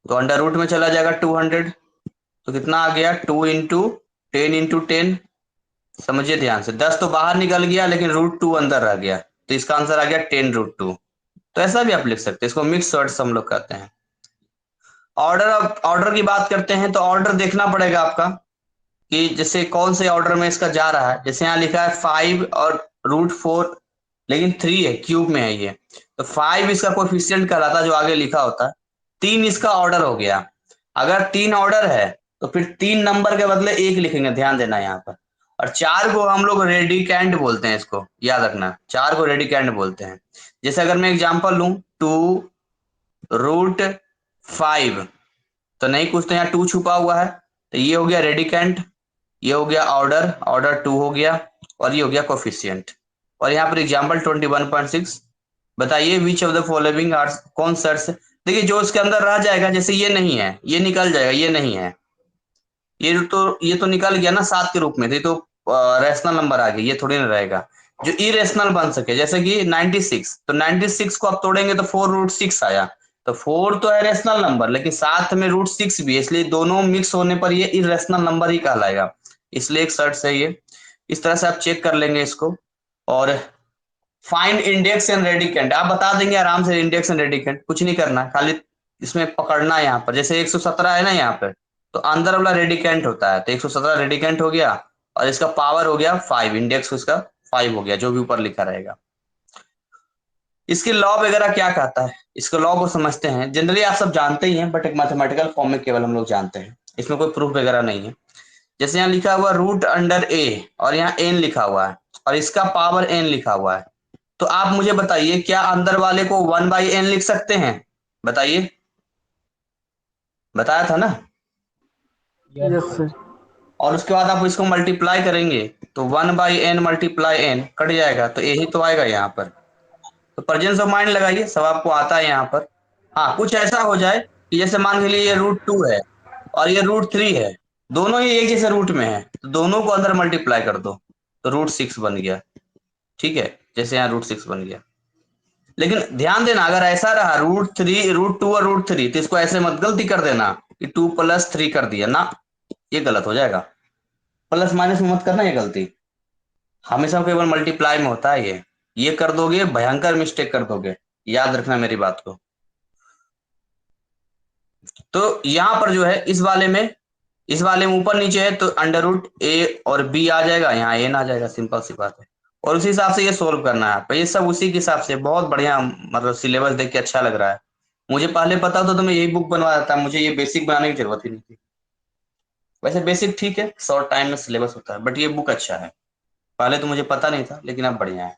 तो अंडर रूट में चला जाएगा 200, तो कितना आ गया 2 × 10 × 10। समझिए ध्यान से, 10 तो बाहर निकल गया, लेकिन √2 अंदर रह गया, तो इसका आंसर आ गया 10√2। तो ऐसा भी आप लिख सकते हैं, इसको मिक्स वर्ड्स हम लोग कहते हैं। ऑर्डर, अब ऑर्डर की बात करते हैं, तो ऑर्डर देखना पड़ेगा आपका कि जैसे कौन से ऑर्डर में इसका जा रहा है। जैसे यहाँ लिखा है 5 और √4, लेकिन 3 है, क्यूब में है ये, तो 5 इसका कोफिशिएंट कहलाता है जो आगे लिखा होता है। 3 इसका ऑर्डर हो गया। अगर 3 ऑर्डर है तो फिर 3 नंबर के बदले 1 लिखेंगे, ध्यान देना यहाँ पर। और 4 को हम लोग रेडिकैंड बोलते हैं, इसको याद रखना, 4 को रेडिकैंड बोलते हैं। जैसे अगर मैं एग्जांपल लूं 2√5, तो नहीं कुछ, तो यहाँ 2 छुपा हुआ है, तो ये हो गया रेडिकैंड, ये हो गया ऑर्डर, ऑर्डर 2 हो गया, और ये हो गया कोफिशिएंट। और यहाँ पर एग्जांपल 21.6, बताइए which of the following are, कौन सर्च। देखिए जो इसके अंदर रह जाएगा, जैसे ये नहीं है, ये निकल जाएगा, ये नहीं है, ये तो निकल गया ना 7 के रूप में, तो ये तो रैशनल नंबर आ गया, ये थोड़ी ना रहेगा। जो इरेशनल बन सके, जैसे कि 96, तो 96 को आप तोड़ेंगे तो 4√6 आया, तो 4 तो है रेशनल नंबर, लेकिन साथ में √6 भी है, इसलिए दोनों मिक्स होने पर ये इरेशनल नंबर ही कहलाएगा। इसलिए एक सर्च है ये। इस तरह से आप चेक कर लेंगे इसको। और फाइंड इंडेक्स एंड रेडिकेंट आप बता देंगे आराम से। इंडेक्स एंड रेडिकेंट कुछ नहीं करना, खाली इसमें पकड़ना है। यहाँ पर जैसे 117 है ना यहाँ पर, तो अंदर वाला रेडिकेंट होता है, तो 117 रेडिकेंट हो गया, और इसका पावर हो गया 5, इंडेक्स उसका 5 हो गया, जो भी ऊपर लिखा रहेगा। इसके लॉ वगैरह क्या कहता है, इसके लॉ को समझते हैं। जनरली आप सब जानते ही हैं, बट एक मैथमेटिकल फॉर्म में केवल हम लोग जानते हैं, इसमें कोई प्रूफ वगैरह नहीं है। जैसे यहाँ लिखा हुआ √A, और यहाँ n लिखा हुआ है, और इसका पावर n लिखा हुआ है, तो आप मुझे बताइए क्या अंदर वाले को 1/n लिख सकते हैं? बताइए, बताया था ना। Yes sir. और उसके बाद आप इसको मल्टीप्लाई करेंगे, तो 1/n मल्टीप्लाई n कट जाएगा, तो यही तो आएगा यहाँ पर। तो प्रेजेंस ऑफ माइंड लगाइए, सब आपको आता है यहाँ पर। हाँ, कुछ ऐसा हो जाए कि जैसे मान के लिए ये √2 है और ये √3 है, दोनों ही एक जैसे रूट में है, तो दोनों को अंदर मल्टीप्लाई कर दो, तो √6 बन गया। ठीक है, जैसे यहाँ √6 बन गया। लेकिन ध्यान देना, अगर ऐसा रहा √3, √2 और √3, तो इसको ऐसे मत गलती कर देना कि 2 + 3 कर दिया ना, ये गलत हो जाएगा। प्लस माइनस में मत करना ये गलती, हमेशा केवल मल्टीप्लाई में होता है ये। ये कर दोगे भयंकर मिस्टेक कर दोगे, याद रखना मेरी बात को। तो यहां पर जो है इस वाले में ऊपर नीचे है तो अंडर रूट ए और बी आ जाएगा, यहाँ एन आ जाएगा, सिंपल सी बात है। और उसी हिसाब से ये सोल्व करना है आपको, ये सब उसी के हिसाब से। बहुत बढ़िया, मतलब सिलेबस देख के अच्छा लग रहा है। मुझे पहले पता होता तो मैं यही बुक बनवा देता, मुझे ये बेसिक बनाने की जरूरत ही नहीं थी। वैसे बेसिक ठीक है, शॉर्ट टाइम में सिलेबस होता है, बट ये बुक अच्छा है। पहले तो मुझे पता नहीं था, लेकिन अब बढ़िया है।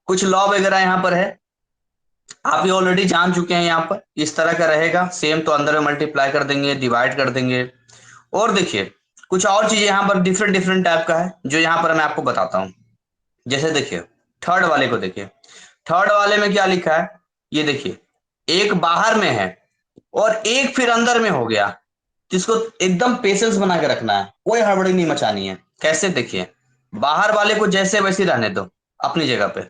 कुछ लॉ वगैरह यहाँ पर है, आप ये ऑलरेडी जान चुके हैं। यहाँ पर इस तरह का रहेगा सेम, तो अंदर में मल्टीप्लाई कर देंगे, डिवाइड कर देंगे। और देखिए कुछ और चीजें यहाँ पर डिफरेंट डिफरेंट टाइप का है, जो यहाँ पर मैं आपको बताता हूँ। जैसे देखिए थर्ड वाले को देखिए, थर्ड वाले में क्या लिखा है, ये देखिए एक बाहर में है और एक फिर अंदर में हो गया, जिसको एकदम पेशेंस बना के रखना है, कोई हड़बड़ी नहीं मचानी है। कैसे, देखिए बाहर वाले को जैसे वैसे रहने दो अपनी जगह पे।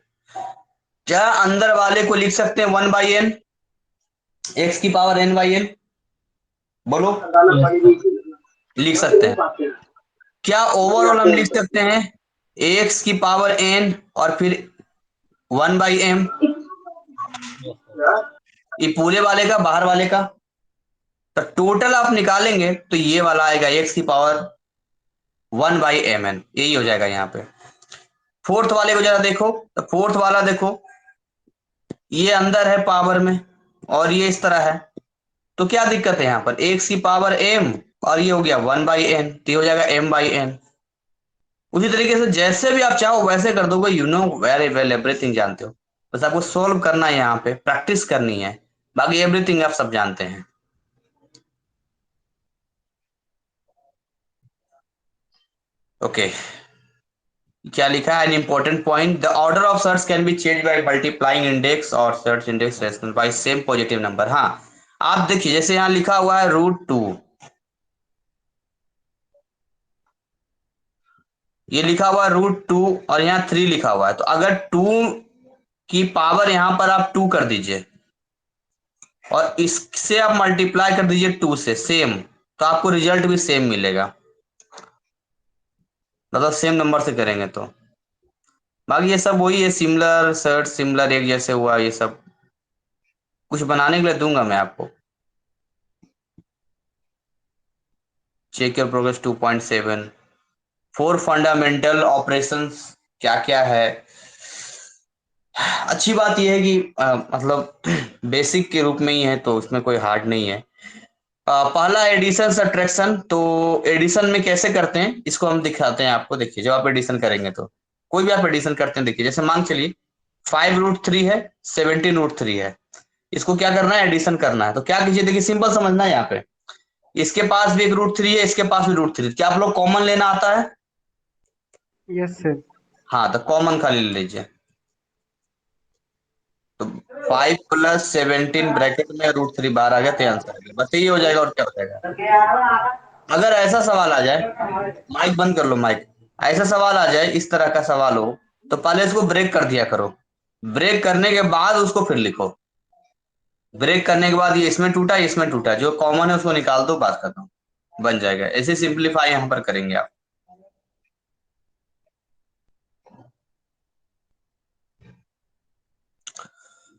क्या अंदर वाले को लिख सकते हैं 1/n, एक्स की पावर n/n, बोलो लिख सकते हैं। क्या ओवरऑल हम लिख सकते हैं एक्स की पावर n और फिर 1/m, ये पूरे वाले का बाहर वाले का। तो टोटल आप निकालेंगे तो ये वाला आएगा एक्स की पावर 1/mn, यही हो जाएगा यहाँ पे। फोर्थ वाले को जरा देखो, तो फोर्थ वाला देखो, ये अंदर है पावर में और ये इस तरह है, तो क्या दिक्कत है यहाँ पर, एक्स की पावर m और ये हो गया 1/n, तो ये हो जाएगा m/n। उसी तरीके से जैसे भी आप चाहो वैसे कर दोगे, you know very well, everything जानते हो। बस आपको सोल्व करना है, यहाँ पे प्रैक्टिस करनी है, बाकी एवरीथिंग आप सब जानते हैं। ओके, क्या लिखा है, an important point, the order of surd can be change by multiplying index और surd index rational by same positive number. हाँ, आप देखिए जैसे यहाँ लिखा हुआ है √2, ये लिखा हुआ है √2 और यहाँ 3 लिखा हुआ है, तो अगर 2 की पावर यहाँ पर आप 2 कर दीजिए और इससे आप मल्टीप्लाई कर दीजिए 2 से सेम, तो आपको रिजल्ट भी सेम मिलेगा, मतलब सेम नंबर से करेंगे तो। बाकी ये सब वही है, सिमिलर सर्च सिमिलर एक जैसे हुआ, ये सब कुछ बनाने के लिए दूंगा मैं आपको। Check your progress 2.7, 4 fundamental operations क्या क्या है। अच्छी बात यह है कि मतलब बेसिक के रूप में ही है, तो उसमें कोई हार्ड नहीं है। पहला एडिशन सब्ट्रैक्शन, तो एडिशन में कैसे करते हैं इसको हम दिखाते हैं आपको। देखिए जब आप एडिशन करेंगे तो कोई भी आप एडिशन करते हैं, देखिए जैसे मान चलिए 5√3 है, 17√3 है, इसको क्या करना है, एडिशन करना है। तो क्या कीजिए, देखिए सिंपल समझना है यहाँ पे, इसके पास भी एक √3 है, इसके पास भी √3, क्या आप लोग कॉमन लेना आता है? Yes sir. हाँ, तो कॉमन खाली ले लीजिए। तो 5 + 17 ब्रैकेट में √3 बाहर आ गया, तो आंसर आ गया, बस यही हो जाएगा, और क्या हो जाएगा। अगर ऐसा सवाल आ जाए, माइक बंद कर लो माइक, ऐसा सवाल आ जाए, इस तरह का सवाल हो, तो पहले इसको ब्रेक कर दिया करो, ब्रेक करने के बाद उसको फिर लिखो। ब्रेक करने के बाद ये इसमें टूटा, इसमें टूटा, जो कॉमन है उसको निकाल दो, बात खत्म, बन जाएगा। ऐसे सिंपलीफाई यहाँ पर करेंगे आप।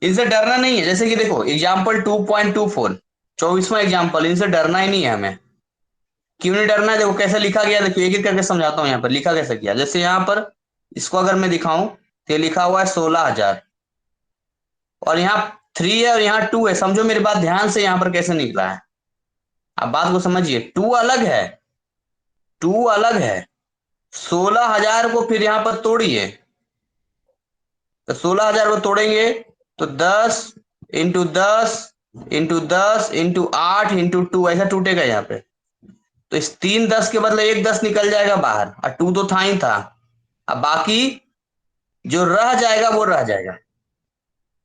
इनसे डरना नहीं है, जैसे कि देखो एग्जाम्पल 2.24, 24वां एग्जाम्पल, इनसे डरना ही नहीं है हमें। क्यों नहीं डरना है, देखो कैसे लिखा गया, देखो एक एक करके समझाता हूँ। यहाँ पर लिखा कैसे गया, जैसे यहाँ पर इसको अगर मैं दिखाऊं तो ये लिखा हुआ है 16,000 और यहाँ 3 है और यहाँ 2 है। समझो मेरी बात ध्यान से, यहाँ पर कैसे निकला है, आप बात को समझिए। 2 अलग है, 2 अलग है, 16,000 को फिर यहाँ पर तोड़िए, तो 16,000 को तोड़ेंगे तो 10 × 10 × 10 × 8 × 2 ऐसा टूटेगा यहाँ पे। तो इस 3 10 के बदले एक 10 निकल जाएगा बाहर, और 2 तो था ही था। अब बाकी जो रह जाएगा वो रह जाएगा,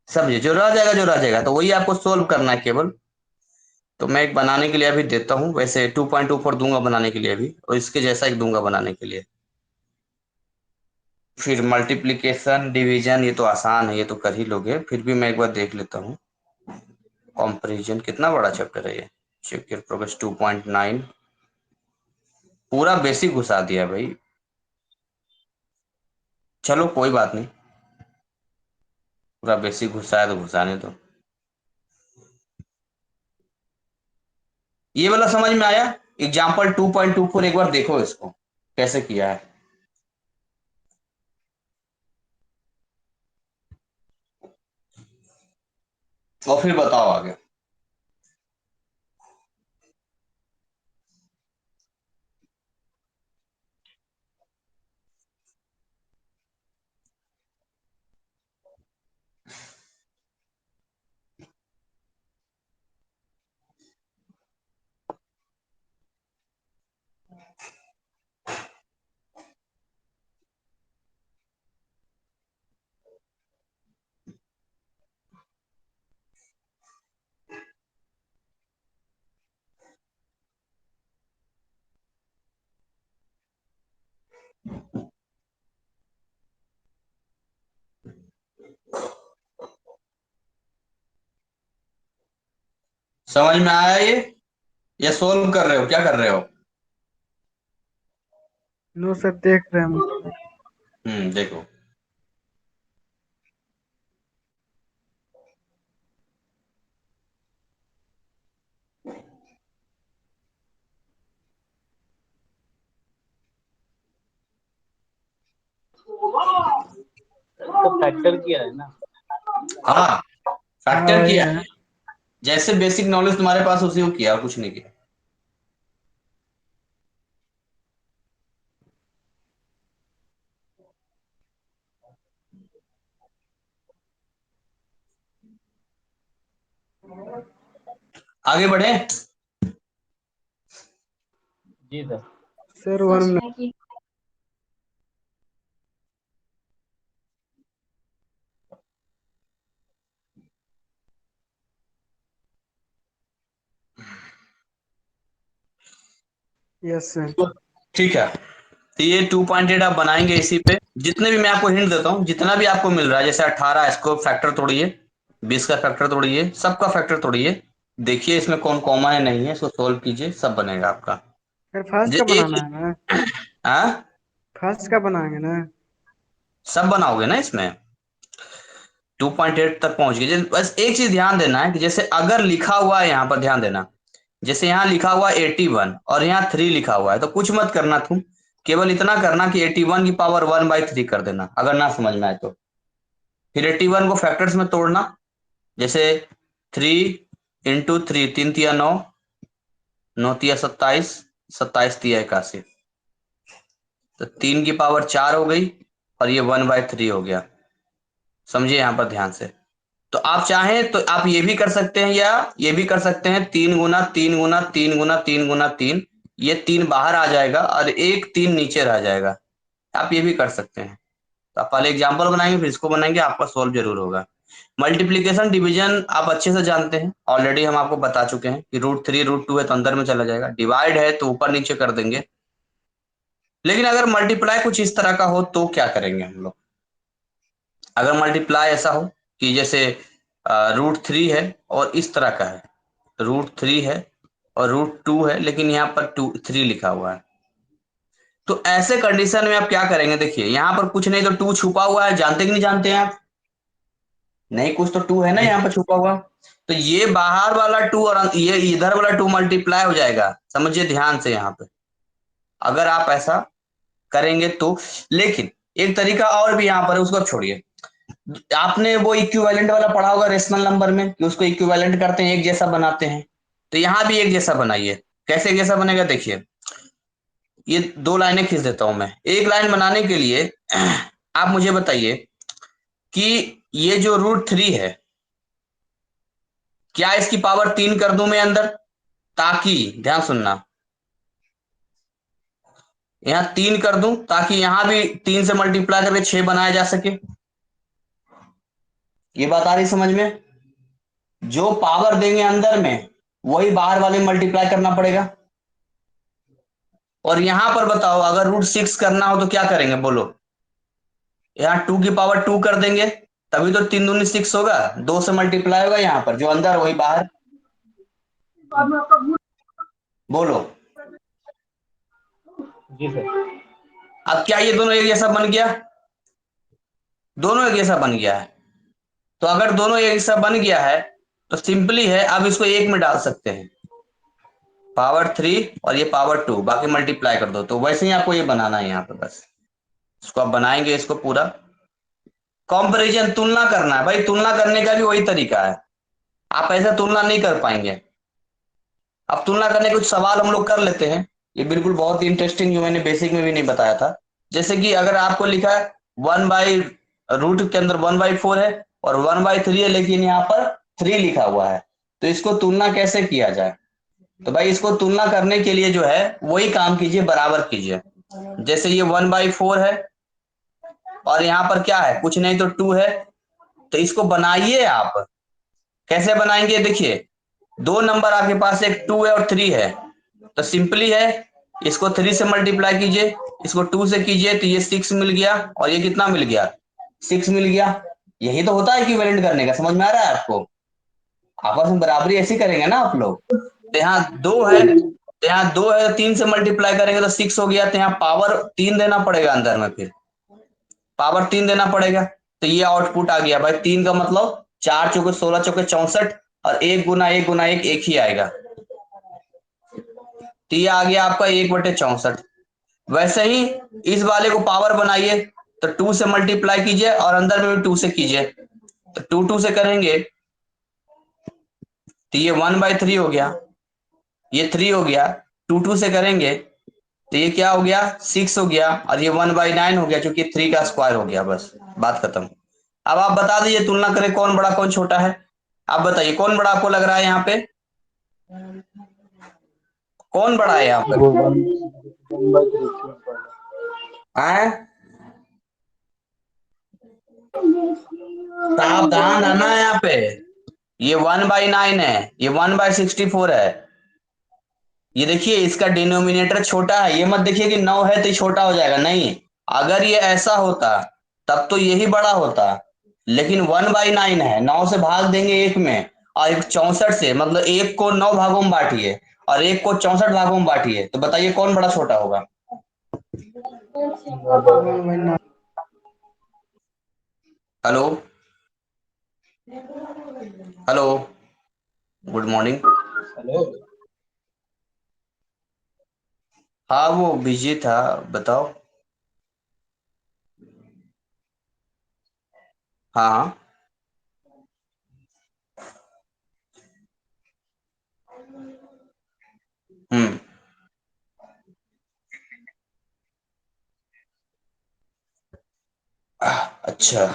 समझिए, जो रह जाएगा जो रह जाएगा, तो वही आपको सोल्व करना है केवल। तो मैं एक बनाने के लिए अभी देता हूँ, वैसे 2.24 दूंगा बनाने के लिए अभी, और इसके जैसा एक दूंगा बनाने के लिए। फिर मल्टीप्लिकेशन डिवीजन ये तो आसान है, ये तो कर ही लोगे, फिर भी मैं एक बार देख लेता हूँ। कंपैरिजन कितना बड़ा चैप्टर है ये, चेक योर प्रोग्रेस 2.9, पूरा बेसिक घुसा दिया भाई। चलो कोई बात नहीं, पूरा बेसिक घुसा है तो घुसाने दो। ये वाला समझ में आया? एग्जाम्पल 2.24 एक बार देखो इसको कैसे किया है। और फिर बताओ आगे। समझ में आया ये सोल्व कर रहे हो, क्या कर रहे हो? नो सर, देख रहे हैं हम। देखो। तो फैक्टर किया है ना? हाँ, हाँ फैक्टर वही किया है। है। जैसे बेसिक नॉलेज तुम्हारे पास उसी को किया, और कुछ नहीं किया। आगे बढ़े। जी सर। Sir 1 minute. है कि यस सर। ठीक है, तो ये 2.8 आप बनाएंगे इसी पे। जितने भी मैं आपको हिंट देता हूँ, जितना भी आपको मिल रहा है, जैसे 18, इसको फैक्टर तोड़िए, 20 का फैक्टर तोड़िए, सबका फैक्टर तोड़िए, देखिए इसमें कौन कॉमन है नहीं है, इसको सोल्व कीजिए, सब बनेगा आपका। सर फर्स्ट का बनाना एक है ना? हाँ, फर्स्ट का बनाएंगे ना? सब बनाओगे ना इसमें। 2.8 तक पहुंच गए। बस एक चीज ध्यान देना है कि जैसे अगर लिखा हुआ है, यहाँ पर ध्यान देना, जैसे यहाँ लिखा हुआ 81 और यहाँ 3 लिखा हुआ है, तो कुछ मत करना तुम, केवल इतना करना कि 81 की पावर 1/3 कर देना, अगर ना समझ में आए तो। फिर 81 को फैक्टर्स में तोड़ना, जैसे 3 × 3, 3 × 3 = 9, 9 × 3 = 27, 27 × 3 = 81, तो 3 की पावर 4 हो गई, और ये 1/3 हो गया। समझिए यहाँ पर ध्यान से। तो आप चाहें तो आप ये भी कर सकते हैं, या ये भी कर सकते हैं, 3 × 3 × 3 × 3 × 3, ये 3 बाहर आ जाएगा और एक 3 नीचे रह जाएगा। आप ये भी कर सकते हैं। तो आप पहले एग्जाम्पल बनाएंगे, फिर इसको बनाएंगे, आपका सॉल्व जरूर होगा। मल्टीप्लीकेशन डिवीजन आप अच्छे से जानते हैं, ऑलरेडी हम आपको बता चुके हैं कि √3 √2 है तो अंदर में चला जाएगा, डिवाइड है तो ऊपर नीचे कर देंगे। लेकिन अगर मल्टीप्लाई कुछ इस तरह का हो तो क्या करेंगे हम लोग? अगर मल्टीप्लाई ऐसा हो कि जैसे √3 है और इस तरह का है, √3 है और √2 है, लेकिन यहाँ पर 3 लिखा हुआ है, तो ऐसे कंडीशन में आप क्या करेंगे? देखिए यहाँ पर कुछ नहीं तो 2 छुपा हुआ है, जानते कि नहीं जानते हैं आप? नहीं, कुछ तो 2 है ना यहाँ पर छुपा हुआ। तो ये बाहर वाला 2 और ये इधर वाला 2 मल्टीप्लाई हो जाएगा, समझिए ध्यान से यहाँ पे, अगर आप ऐसा करेंगे तो। लेकिन एक तरीका और भी यहाँ पर है, उसको छोड़िए। आपने वो इक्विवेलेंट वाला पढ़ा होगा रेशनल नंबर में, कि उसको इक्विवेलेंट करते हैं, एक जैसा बनाते हैं। तो यहाँ भी एक जैसा बनाइए। कैसे एक जैसा बनेगा देखिए, ये 2 लाइनें खींच देता हूं मैं। एक लाइन बनाने के लिए आप मुझे बताइए कि ये जो √3 है, क्या इसकी पावर 3 कर दूं मैं अंदर, ताकि ध्यान सुनना, यहाँ 3 कर दूं ताकि यहां भी 3 से मल्टीप्लाई करके 6 बनाया जा सके। ये बात आ रही समझ में? जो पावर देंगे अंदर में, वही बाहर वाले मल्टीप्लाई करना पड़ेगा। और यहां पर बताओ, अगर √6 करना हो तो क्या करेंगे बोलो? यहाँ 2 की पावर 2 कर देंगे, तभी तो 3 दूनी 6 होगा, 2 से मल्टीप्लाई होगा, यहाँ पर जो अंदर वही बाहर। बोलो। जी सर। अब क्या ये दोनों एक जैसा बन गया? दोनों एक जैसा बन गया है। तो अगर दोनों एक जैसा बन गया है तो सिंपली है, अब इसको एक में डाल सकते हैं, पावर 3 और ये पावर 2, बाकी मल्टीप्लाई कर दो। तो वैसे ही आपको ये बनाना है यहाँ पे, बस इसको आप बनाएंगे, इसको पूरा कंपैरिजन तुलना करना है भाई। तुलना करने का भी वही तरीका है, आप ऐसा तुलना नहीं कर पाएंगे। अब तुलना करने के कुछ सवाल हम लोग कर लेते हैं, ये बिल्कुल बहुत ही इंटरेस्टिंग, जो मैंने बेसिक में भी नहीं बताया था। जैसे कि अगर आपको लिखा है 1/रूट के अंदर 1/4 है और 1/3 है, लेकिन यहाँ पर 3 लिखा हुआ है, तो इसको तुलना कैसे किया जाए? तो भाई इसको तुलना करने के लिए जो है वही काम कीजिए, बराबर कीजिए। जैसे ये 1/4 है और यहाँ पर क्या है, कुछ नहीं तो 2 है, तो इसको बनाइए आप। कैसे बनाएंगे? देखिए, दो नंबर आपके पास, एक 2 है और 3 है, तो सिंपली है, इसको 3 से मल्टीप्लाई कीजिए, इसको 2 से कीजिए, तो ये 6 मिल गया, और ये कितना मिल गया, 6 मिल गया। यही तो होता है इक्विवेलेंट करने का, समझ में आ रहा है आपको? आपस में बराबरी ऐसी करेंगे ना आप लोग। तो यहाँ 2 है, तो यहाँ 2 है, 3 से मल्टीप्लाई करेंगे तो 6 हो गया, तो यहाँ पावर 3 देना पड़ेगा अंदर में, फिर पावर 3 देना पड़ेगा। तो ये आउटपुट आ गया भाई, 3 का मतलब 4 चौके 16 चौके 64, और 1 गुना 1 एक ही आएगा, तो ये आ गया आपका 1/64। वैसे ही इस वाले को पावर बनाइए, तो 2 से मल्टीप्लाई कीजिए और अंदर में भी 2 से कीजिए, तो 2 से करेंगे तो ये 1/3 हो गया, ये 3 हो गया। 2 से करेंगे तो ये क्या हो गया, 6 हो गया, और ये 1/9 हो गया, क्योंकि 3 का स्क्वायर हो गया, बस बात खत्म। अब आप बता दीजिए, तुलना करें कौन बड़ा कौन छोटा है। आप बताइए कौन बड़ा आपको लग रहा है यहाँ पे, कौन बड़ा है यहाँ पर? वो 1/3 क्यों पड़ा? आए, सावधान है ना यहाँ पे, ये 1/9 है, ये 1/64 है। ये देखिए, इसका डिनोमिनेटर छोटा है, ये मत देखिए कि 9 है तो ये छोटा हो जाएगा, नहीं। अगर ये ऐसा होता तब तो यही बड़ा होता, लेकिन 1/9 है, 9 से भाग देंगे एक में, और एक 64 से, मतलब एक को 9 भागों में बांटिए और एक को 64 भागों में बांटिए, तो बताइए कौन बड़ा छोटा होगा? One by nine. Hello, hello, good morning. Hello. हाँ वो बिजी था, बताओ। हाँ हाँ। हम्म। अच्छा।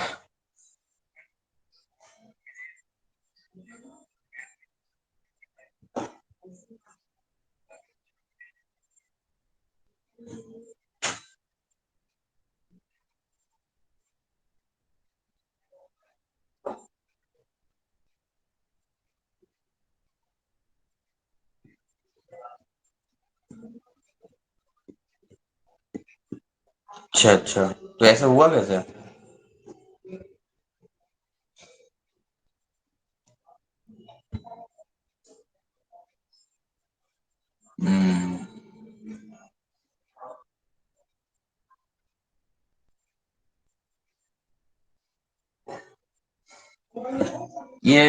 अच्छा अच्छा, तो ऐसा हुआ कैसे? हम्म। ये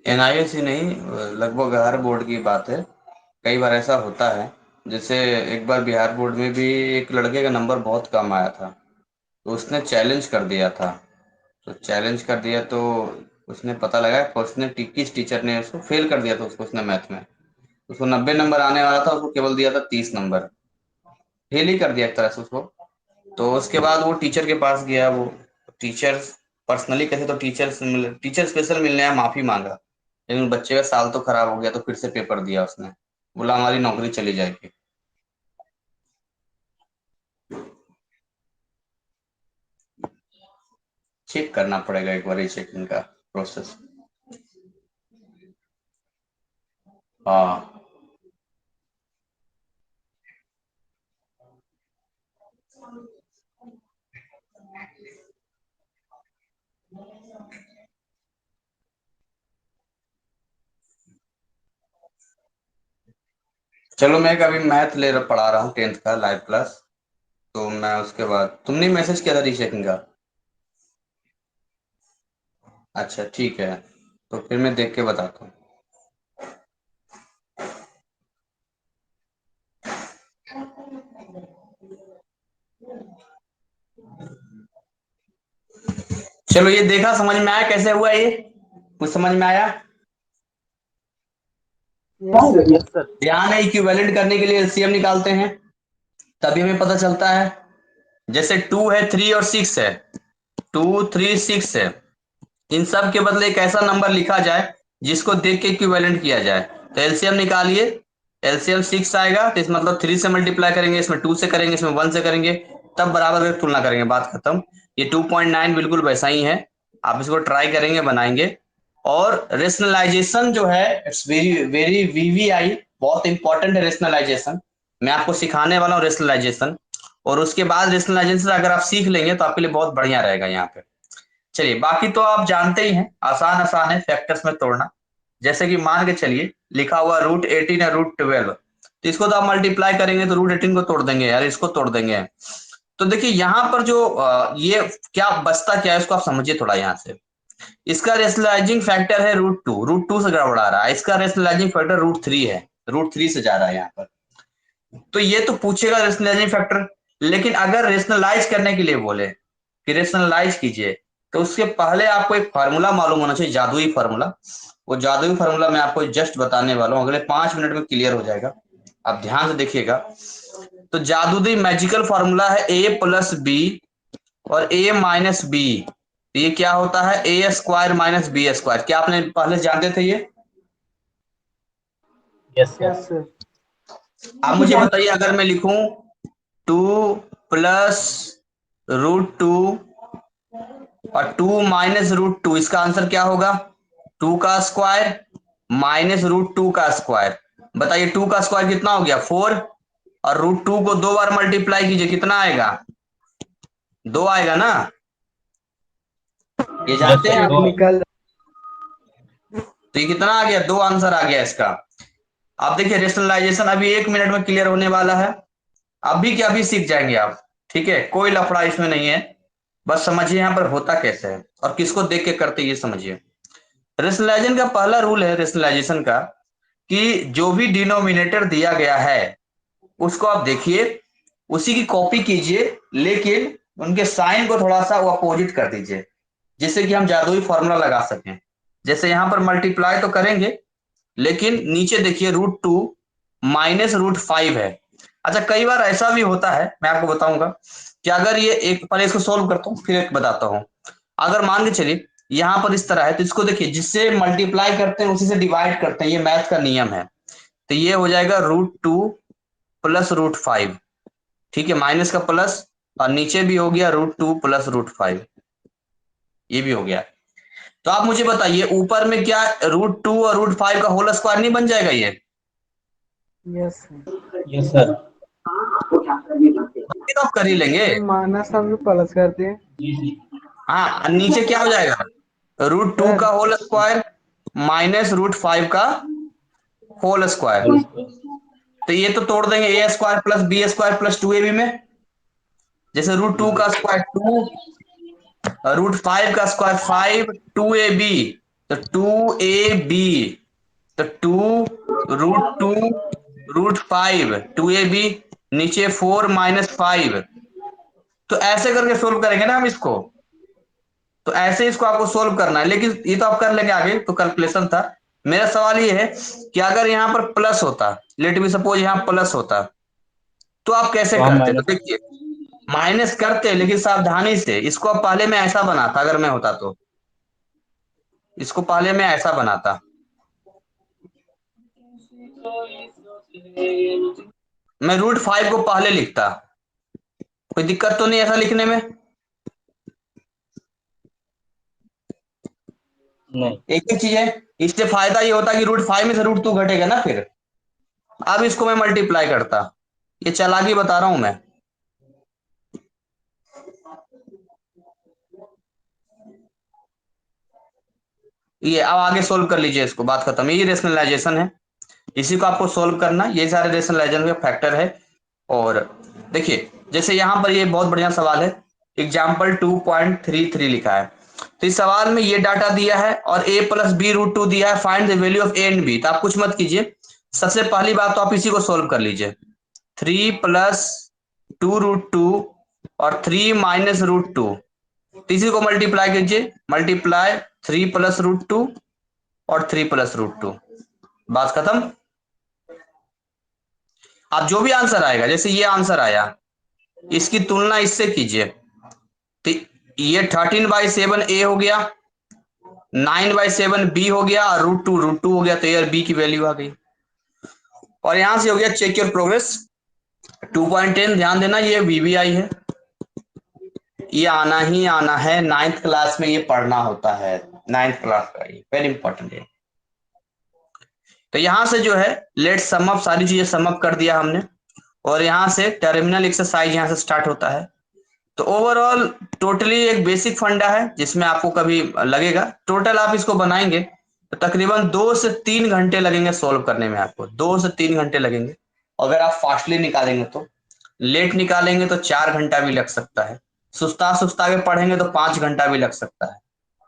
एनआईएससी नहीं, लगभग हर बोर्ड की बात है, कई बार ऐसा होता है। जैसे एक बार बिहार बोर्ड में भी एक लड़के का नंबर बहुत कम आया था, तो उसने चैलेंज कर दिया था। तो चैलेंज कर दिया तो उसने पता लगा कि उसने किस टीचर ने उसको फेल कर दिया था, उसने मैथ में, उसको 90 नंबर आने वाला था, उसको केवल दिया था 30 नंबर, फेल ही कर दिया एक तरह से उसको। तो उसके बाद वो टीचर के पास गया, वो टीचर पर्सनली कैसे, तो टीचर स्पेशल मिलने आया, माफी मांगा, लेकिन बच्चे का साल तो खराब हो गया, तो फिर से पेपर दिया उसने, बोला हमारी नौकरी चली जाएगी। चेक करना पड़ेगा एक बार, चेकिंग का प्रोसेस। हाँ। चलो, मैं अभी मैथ पढ़ा रहा हूँ 10th का लाइव क्लास, तो मैं उसके बाद, तुमने मैसेज किया था रीचेकिंग का? अच्छा ठीक है, तो फिर मैं देख के बताता हूँ। चलो ये देखा, समझ में आया कैसे हुआ ये, कुछ समझ में आया? Yes sir. Yes sir. ध्यान है, इक्विवेलेंट करने के लिए एलसीएम निकालते हैं, तभी हमें पता चलता है। जैसे 2 है, 3 और 6 है, 2 3 6 है, इन सब के बदले एक ऐसा नंबर लिखा जाए जिसको देख के इक्विवेलेंट किया जाए। तो एलसीएम निकालिए, एलसीएम 6 आएगा, तो इस मतलब 3 से मल्टीप्लाई करेंगे, इसमें 2 से करेंगे, इसमें 1 से करेंगे, तब बराबर करके तुलना करेंगे, बात खत्म। ये 2.9 बिल्कुल वैसा ही है, आप इसको ट्राई करेंगे, बनाएंगे। और रेशनलाइजेशन जो है, इट्स वेरी वेरी वीवीआई, बहुत इंपॉर्टेंट है रेशनलाइजेशन। मैं आपको सिखाने वाला हूँ रेशनलाइजेशन, और उसके बाद रेशनलाइजेशन अगर आप सीख लेंगे तो आपके लिए बहुत बढ़िया रहेगा यहाँ पे। चलिए, बाकी तो आप जानते ही हैं, आसान आसान है फैक्टर्स में तोड़ना। जैसे कि मान के चलिए लिखा हुआ √18 या √12, तो इसको तो आप मल्टीप्लाई करेंगे तो √18 को तोड़ देंगे यार, इसको तोड़ देंगे। तो देखिए यहाँ पर जो ये क्या बचता क्या है, उसको आप समझिए थोड़ा यहाँ से। इसका रेशनलाइजिंग फैक्टर है √2, √2 से गड़बड़ा रहा है, इसका रेशनलाइजिंग फैक्टर √3 है, √3 से जा रहा है यहाँ पर। तो ये तो पूछेगा रेशनलाइजिंग फैक्टर, लेकिन अगर रेशनलाइज करने के लिए बोले कि रेशनलाइज कीजिए, तो उसके पहले आपको एक फार्मूला मालूम होना चाहिए, जादुई फार्मूला। वो जादुई फार्मूला मैं आपको जस्ट बताने वाला हूँ, अगले 5 मिनट में क्लियर हो जाएगा, आप ध्यान से देखिएगा। तो जादुई मैजिकल फार्मूला है a+b और a-b। ये क्या होता है, a² - b²। क्या आपने पहले जानते थे ये? Yes sir. Yes sir. आप मुझे बताइए, अगर मैं लिखूं 2 प्लस √2 और 2 माइनस √2, इसका आंसर क्या होगा? 2 का स्क्वायर माइनस √2 का स्क्वायर। बताइए 2 का स्क्वायर कितना हो गया, 4, और √2 को 2 बार मल्टीप्लाई कीजिए, कितना आएगा? 2 आएगा ना, ये यस जानते यस हैं सर, आप? एक दो है। निकल। तो ये कितना आ गया, 2 आंसर आ गया इसका। आप देखिए रेशनलाइजेशन अभी 1 मिनट में क्लियर होने वाला है, अभी के अभी सीख जाएंगे आप, ठीक है, कोई लफड़ा इसमें नहीं है। बस समझिए यहाँ पर होता कैसे है और किसको देख के करते, ये समझिए। रेशनलाइजेशन का पहला रूल है रेशनलाइजेशन का, कि जो भी डिनोमिनेटर दिया गया है उसको आप देखिए, उसी की कॉपी कीजिए, लेकिन उनके साइन को थोड़ा सा वो अपोजिट कर दीजिए, जिससे कि हम जादुई फॉर्मूला लगा सकें। जैसे यहां पर मल्टीप्लाई तो करेंगे, लेकिन नीचे देखिए √2 माइनस √5 है। अच्छा, कई बार ऐसा भी होता है, मैं आपको बताऊंगा कि अगर ये एक, पहले इसको सोल्व करता हूँ फिर एक बताता हूँ। अगर मान के चलिए यहां पर इस तरह है, तो इसको देखिए, जिससे मल्टीप्लाई करते हैं उसी से डिवाइड करते हैं, ये मैथ का नियम है। तो ये हो जाएगा √2 प्लस √5, ठीक है, माइनस का प्लस, और नीचे भी हो गया √2 प्लस √5, ये भी हो गया। तो आप मुझे बताइए, ऊपर में क्या √2 और √5 का होल स्क्वायर नहीं बन जाएगा ये? Yes sir. Yes sir. ये तो आप कर ही लेंगे। माइनस हम लोग प्लस करते हैं। जी जी। हाँ, और नीचे क्या हो जाएगा, √2 का सर होल स्क्वायर माइनस √5 का होल स्क्वायर। Whole square. तो ये तो तोड़ देंगे, a² plus b² plus 2ab में। जैसे √2 का स्क्वायर 2, √5 का स्क्वायर 5, 2ab, तो 2ab, तो 2 √2 √5 2ab, नीचे 4 माइनस 5। तो ऐसे करके सोल्व करेंगे ना हम इसको, तो ऐसे ही इसको आपको सोल्व करना है, लेकिन ये तो आप कर लेंगे आगे, तो कैलकुलेशन था। मेरा सवाल ये है कि अगर यहाँ पर प्लस होता, लेट मी सपोज यहाँ प्लस होता, तो आप कैसे तो हम करते? तो माइनस। देखिए, माइनस करते लेकिन सावधानी से, इसको अब पहले मैं ऐसा बनाता, अगर मैं होता तो इसको पहले मैं ऐसा बनाता, मैं √5 को पहले लिखता, कोई दिक्कत तो नहीं ऐसा लिखने में? नहीं। एक ही चीज है, इससे फायदा ये होता कि √5 में से √2 घटेगा ना फिर। अब इसको मैं मल्टीप्लाई करता, ये चालाकी बता रहा हूं मैं। ये अब आगे सोल्व कर लीजिए इसको, बात खत्म, ये रेशनलाइजेशन है, इसी को आपको सोल्व करना, ये सारे रेशनलाइजेशन का फैक्टर है। और देखिए, जैसे यहाँ पर ये बहुत बढ़िया सवाल है, एग्जाम्पल 2.33 लिखा है, तो इस सवाल में ये डाटा दिया है और a plus b root two दिया है, find the value of a and b। तो आप कुछ मत कीजिए, सबसे पहली बात तो आप इसी को सोल्व कर लीजिए। 3 प्लस 2 रूट टू और 3 माइनस रूट टू, इसी को मल्टीप्लाई कीजिए, मल्टीप्लाई 3 प्लस रूट टू और 3 प्लस रूट टू, बात खत्म। आप जो भी आंसर आएगा, जैसे ये आंसर आया, इसकी तुलना इससे कीजिए, तो ये 13/7 ए हो गया, 9/7 बी हो गया और रूट टू हो गया, तो ये बी की वैल्यू आ गई। और यहां से हो गया चेक योर प्रोग्रेस 2.10। ध्यान देना ये वीवीआई है, ये आना ही आना है, 9th क्लास में ये पढ़ना होता है, 9th क्लास का, ये वेरी इंपॉर्टेंट है। तो यहां से जो है लेट सम अप, सारी चीजें सम अप कर दिया हमने, और यहां से टर्मिनल एक्सरसाइज यहां से स्टार्ट होता है। तो ओवरऑल टोटली एक बेसिक फंडा है जिसमें आपको कभी लगेगा, टोटल आप इसको बनाएंगे तो तकरीबन 2 से 3 घंटे लगेंगे सोल्व करने में, आपको 2 से 3 घंटे लगेंगे। अगर आप फास्टली निकालेंगे तो, लेट निकालेंगे तो 4 घंटा भी लग सकता है, सुस्ता सुस्ता के पढ़ेंगे तो 5 घंटा भी लग सकता है,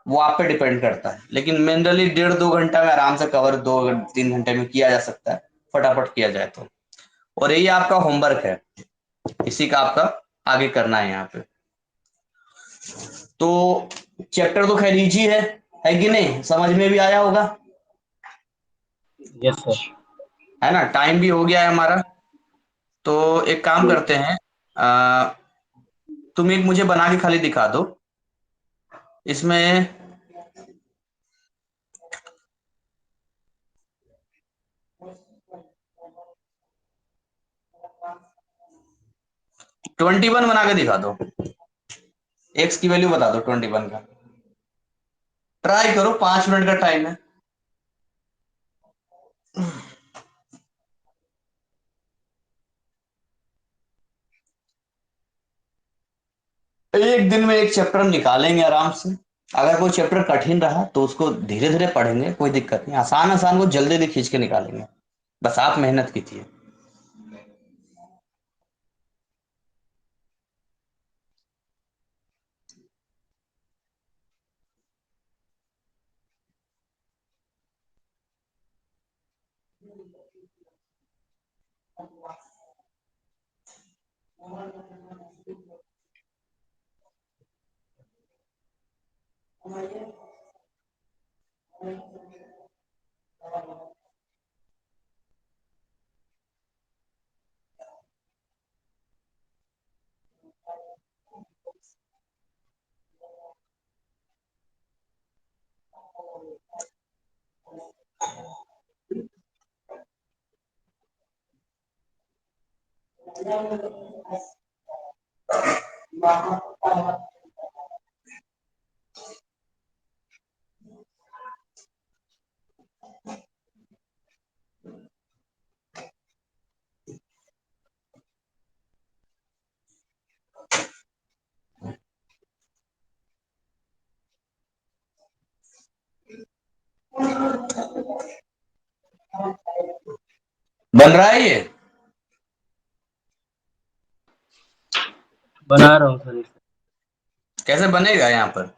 वो आप पे डिपेंड करता है। लेकिन जनरली 1.5-2 घंटा में आराम से कवर 2-3 घंटे में किया जा सकता है, फटाफट किया जाए तो। और यही आपका होमवर्क है, इसी का आपका आगे करना है यहाँ पे। तो चैप्टर तो खैर इजी है कि नहीं, समझ में भी आया होगा, यस सर। है ना। टाइम भी हो गया है हमारा, तो एक काम करते हैं, तुम एक मुझे बना के खाली दिखा दो इसमें। ट्वेंटी वन बना के दिखा दो, एक्स की वैल्यू बता दो 21 का, ट्राई करो, 5 मिनट का टाइम है। एक दिन में एक चैप्टर निकालेंगे आराम से। अगर कोई चैप्टर कठिन रहा तो उसको धीरे धीरे पढ़ेंगे, कोई दिक्कत नहीं, आसान आसान को जल्दी जल्दी खींच के निकालेंगे, बस आप मेहनत कीजिए। बन रहा है ये, बना रहा हूँ सर। कैसे बनेगा यहाँ पर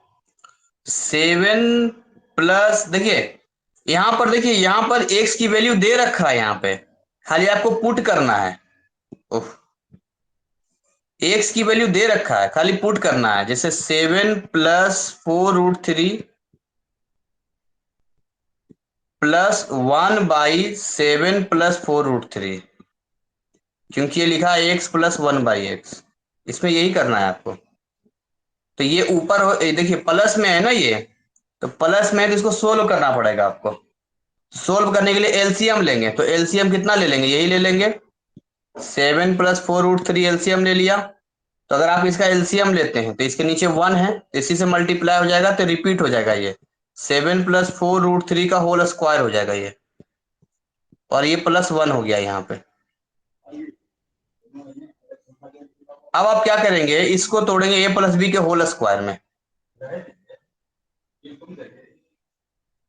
7 प्लस, देखिए यहाँ पर, देखिए यहाँ पर एक्स की वैल्यू दे रखा है, यहाँ पे खाली आपको पुट करना है। उफ, एक्स की वैल्यू दे रखा है, खाली पुट करना है, जैसे 7 + 4√3 प्लस 1/7 + 4√3, क्योंकि ये लिखा है x + 1/x, इसमें यही करना है आपको। तो ये ऊपर देखिए प्लस में है ना ये, तो प्लस में है तो इसको सोल्व करना पड़ेगा आपको। सोल्व करने के लिए एलसीएम लेंगे, तो एलसीएम कितना ले लेंगे, यही ले लेंगे, 7 + 4√3 एलसीएम ले लिया। तो अगर आप इसका एलसीएम लेते हैं तो इसके नीचे 1 है, इसी से मल्टीप्लाई हो जाएगा तो रिपीट हो जाएगा, ये 7 + 4√3 का होल स्क्वायर हो जाएगा ये, और ये +1 हो गया यहाँ पे। अब आप क्या करेंगे, इसको तोड़ेंगे a + b के होल स्क्वायर में,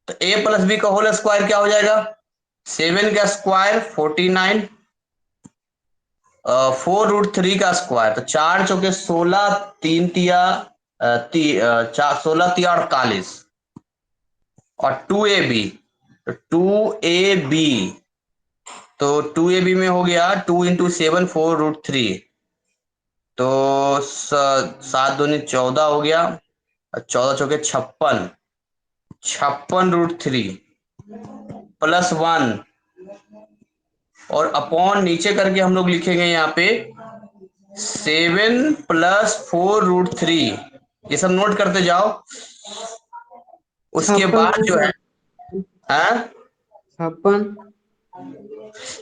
तो a + b का होल स्क्वायर क्या हो जाएगा, 7 का स्क्वायर 49, 4√3 का स्क्वायर, तो 4 × 4 = 16, 3 × चार 16 3 48 और 2ab, तो 2ab, तो 2ab में हो गया 2 × 7 4√3, तो 7 दूनी 14 हो गया, और 14 × 4 = 56, 56√3 +1, और अपॉन नीचे करके हम लोग लिखेंगे यहाँ पे 7 + 4√3। ये सब नोट करते जाओ। उसके 56 बाद कहाँ जो से है, हाँ, 56?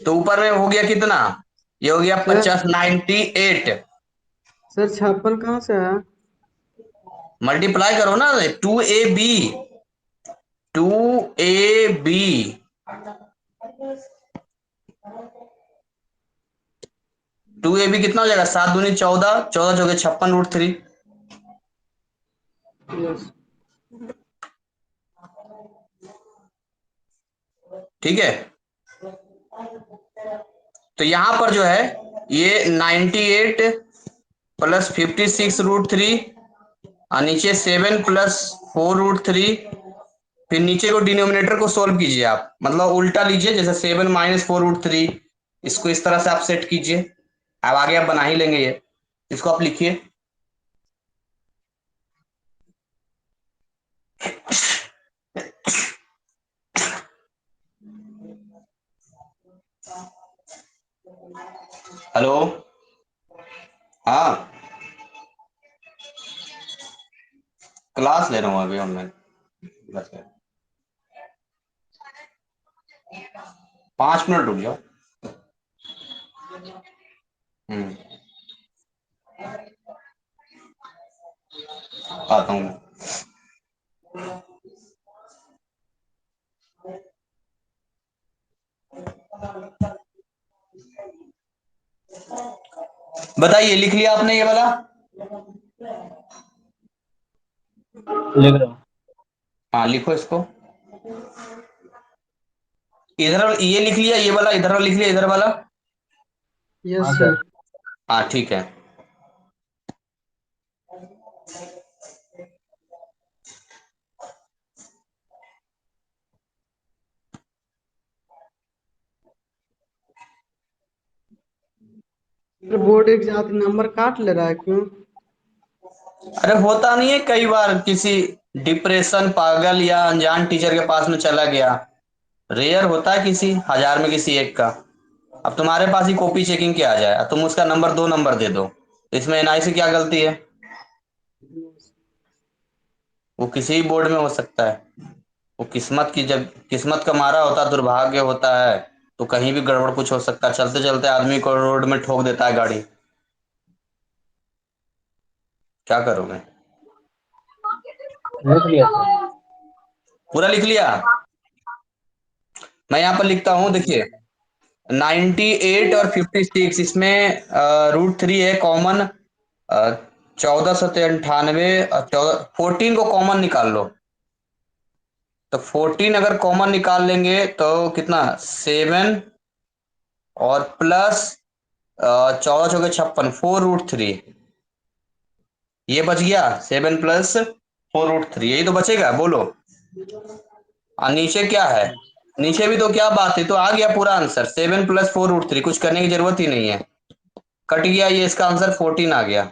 तो ऊपर में हो गया कितना, ये हो गया सर 50, 98। सर 56 कहाँ से है? मल्टीप्लाई करो ना, 2ab, 2ab, 2ab कितना हो जाएगा, 7 दूनी 14, 14 × 4 = 56√3। यस। ठीक है, तो यहां पर जो है ये 98 + 56√3, और नीचे 7 + 4√3, फिर नीचे को डिनोमिनेटर को सोल्व कीजिए आप, मतलब उल्टा लीजिए, जैसे 7 - 4√3, इसको इस तरह से आप सेट कीजिए। अब आगे आप बना ही लेंगे ये, इसको आप लिखिए। हेलो, हाँ, क्लास ले रहा हूँ अभी ऑनलाइन, बस 5 मिनट रुक जाओ। हम्म, आता हूँ। बताइए, लिख लिया आपने ये वाला? लिख रहा हूँ। हाँ, लिखो इसको। इधर ये लिख लिया, ये वाला इधर वाला लिख लिया, इधर वाला? हाँ यस सर। सर। हाँ, ठीक है। बोर्ड एग्जाम नंबर काट ले रहा है क्यों? अरे होता नहीं है कई बार, किसी डिप्रेशन, पागल या अनजान टीचर के पास में चला गया, रेयर होता है, किसी 1000 में किसी एक का। अब तुम्हारे पास ही कॉपी चेकिंग के आ जाए, अब तुम उसका नंबर 2 नंबर दे दो, तो इसमें एनआई से क्या गलती है? वो किसी भी बोर्ड में हो सकता है। वो किस्मत की, जब किस्मत का मारा होता है, दुर्भाग्य होता है, तो कहीं भी गड़बड़ कुछ हो सकता है, चलते चलते आदमी को रोड में ठोक देता है गाड़ी, क्या करोगे? लिख लिया सर। पूरा लिख लिया? मैं यहाँ पर लिखता हूँ, देखिए, 98 और 56, इसमें √3 है कॉमन, 1498, और 14 को कॉमन निकाल लो, तो 14 अगर कॉमन निकाल लेंगे तो कितना, 7, और प्लस 14 × 4 = 56, 4√3, ये बच गया, 7 + 4√3, यही तो बचेगा, बोलो। और नीचे क्या है, नीचे भी तो क्या बात है, तो आ गया पूरा आंसर, 7 + 4√3, कुछ करने की जरूरत ही नहीं है, कट गया, ये इसका आंसर 14 आ गया।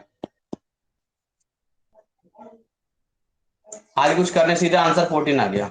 आज कुछ करने, सीधा आंसर 14 आ गया।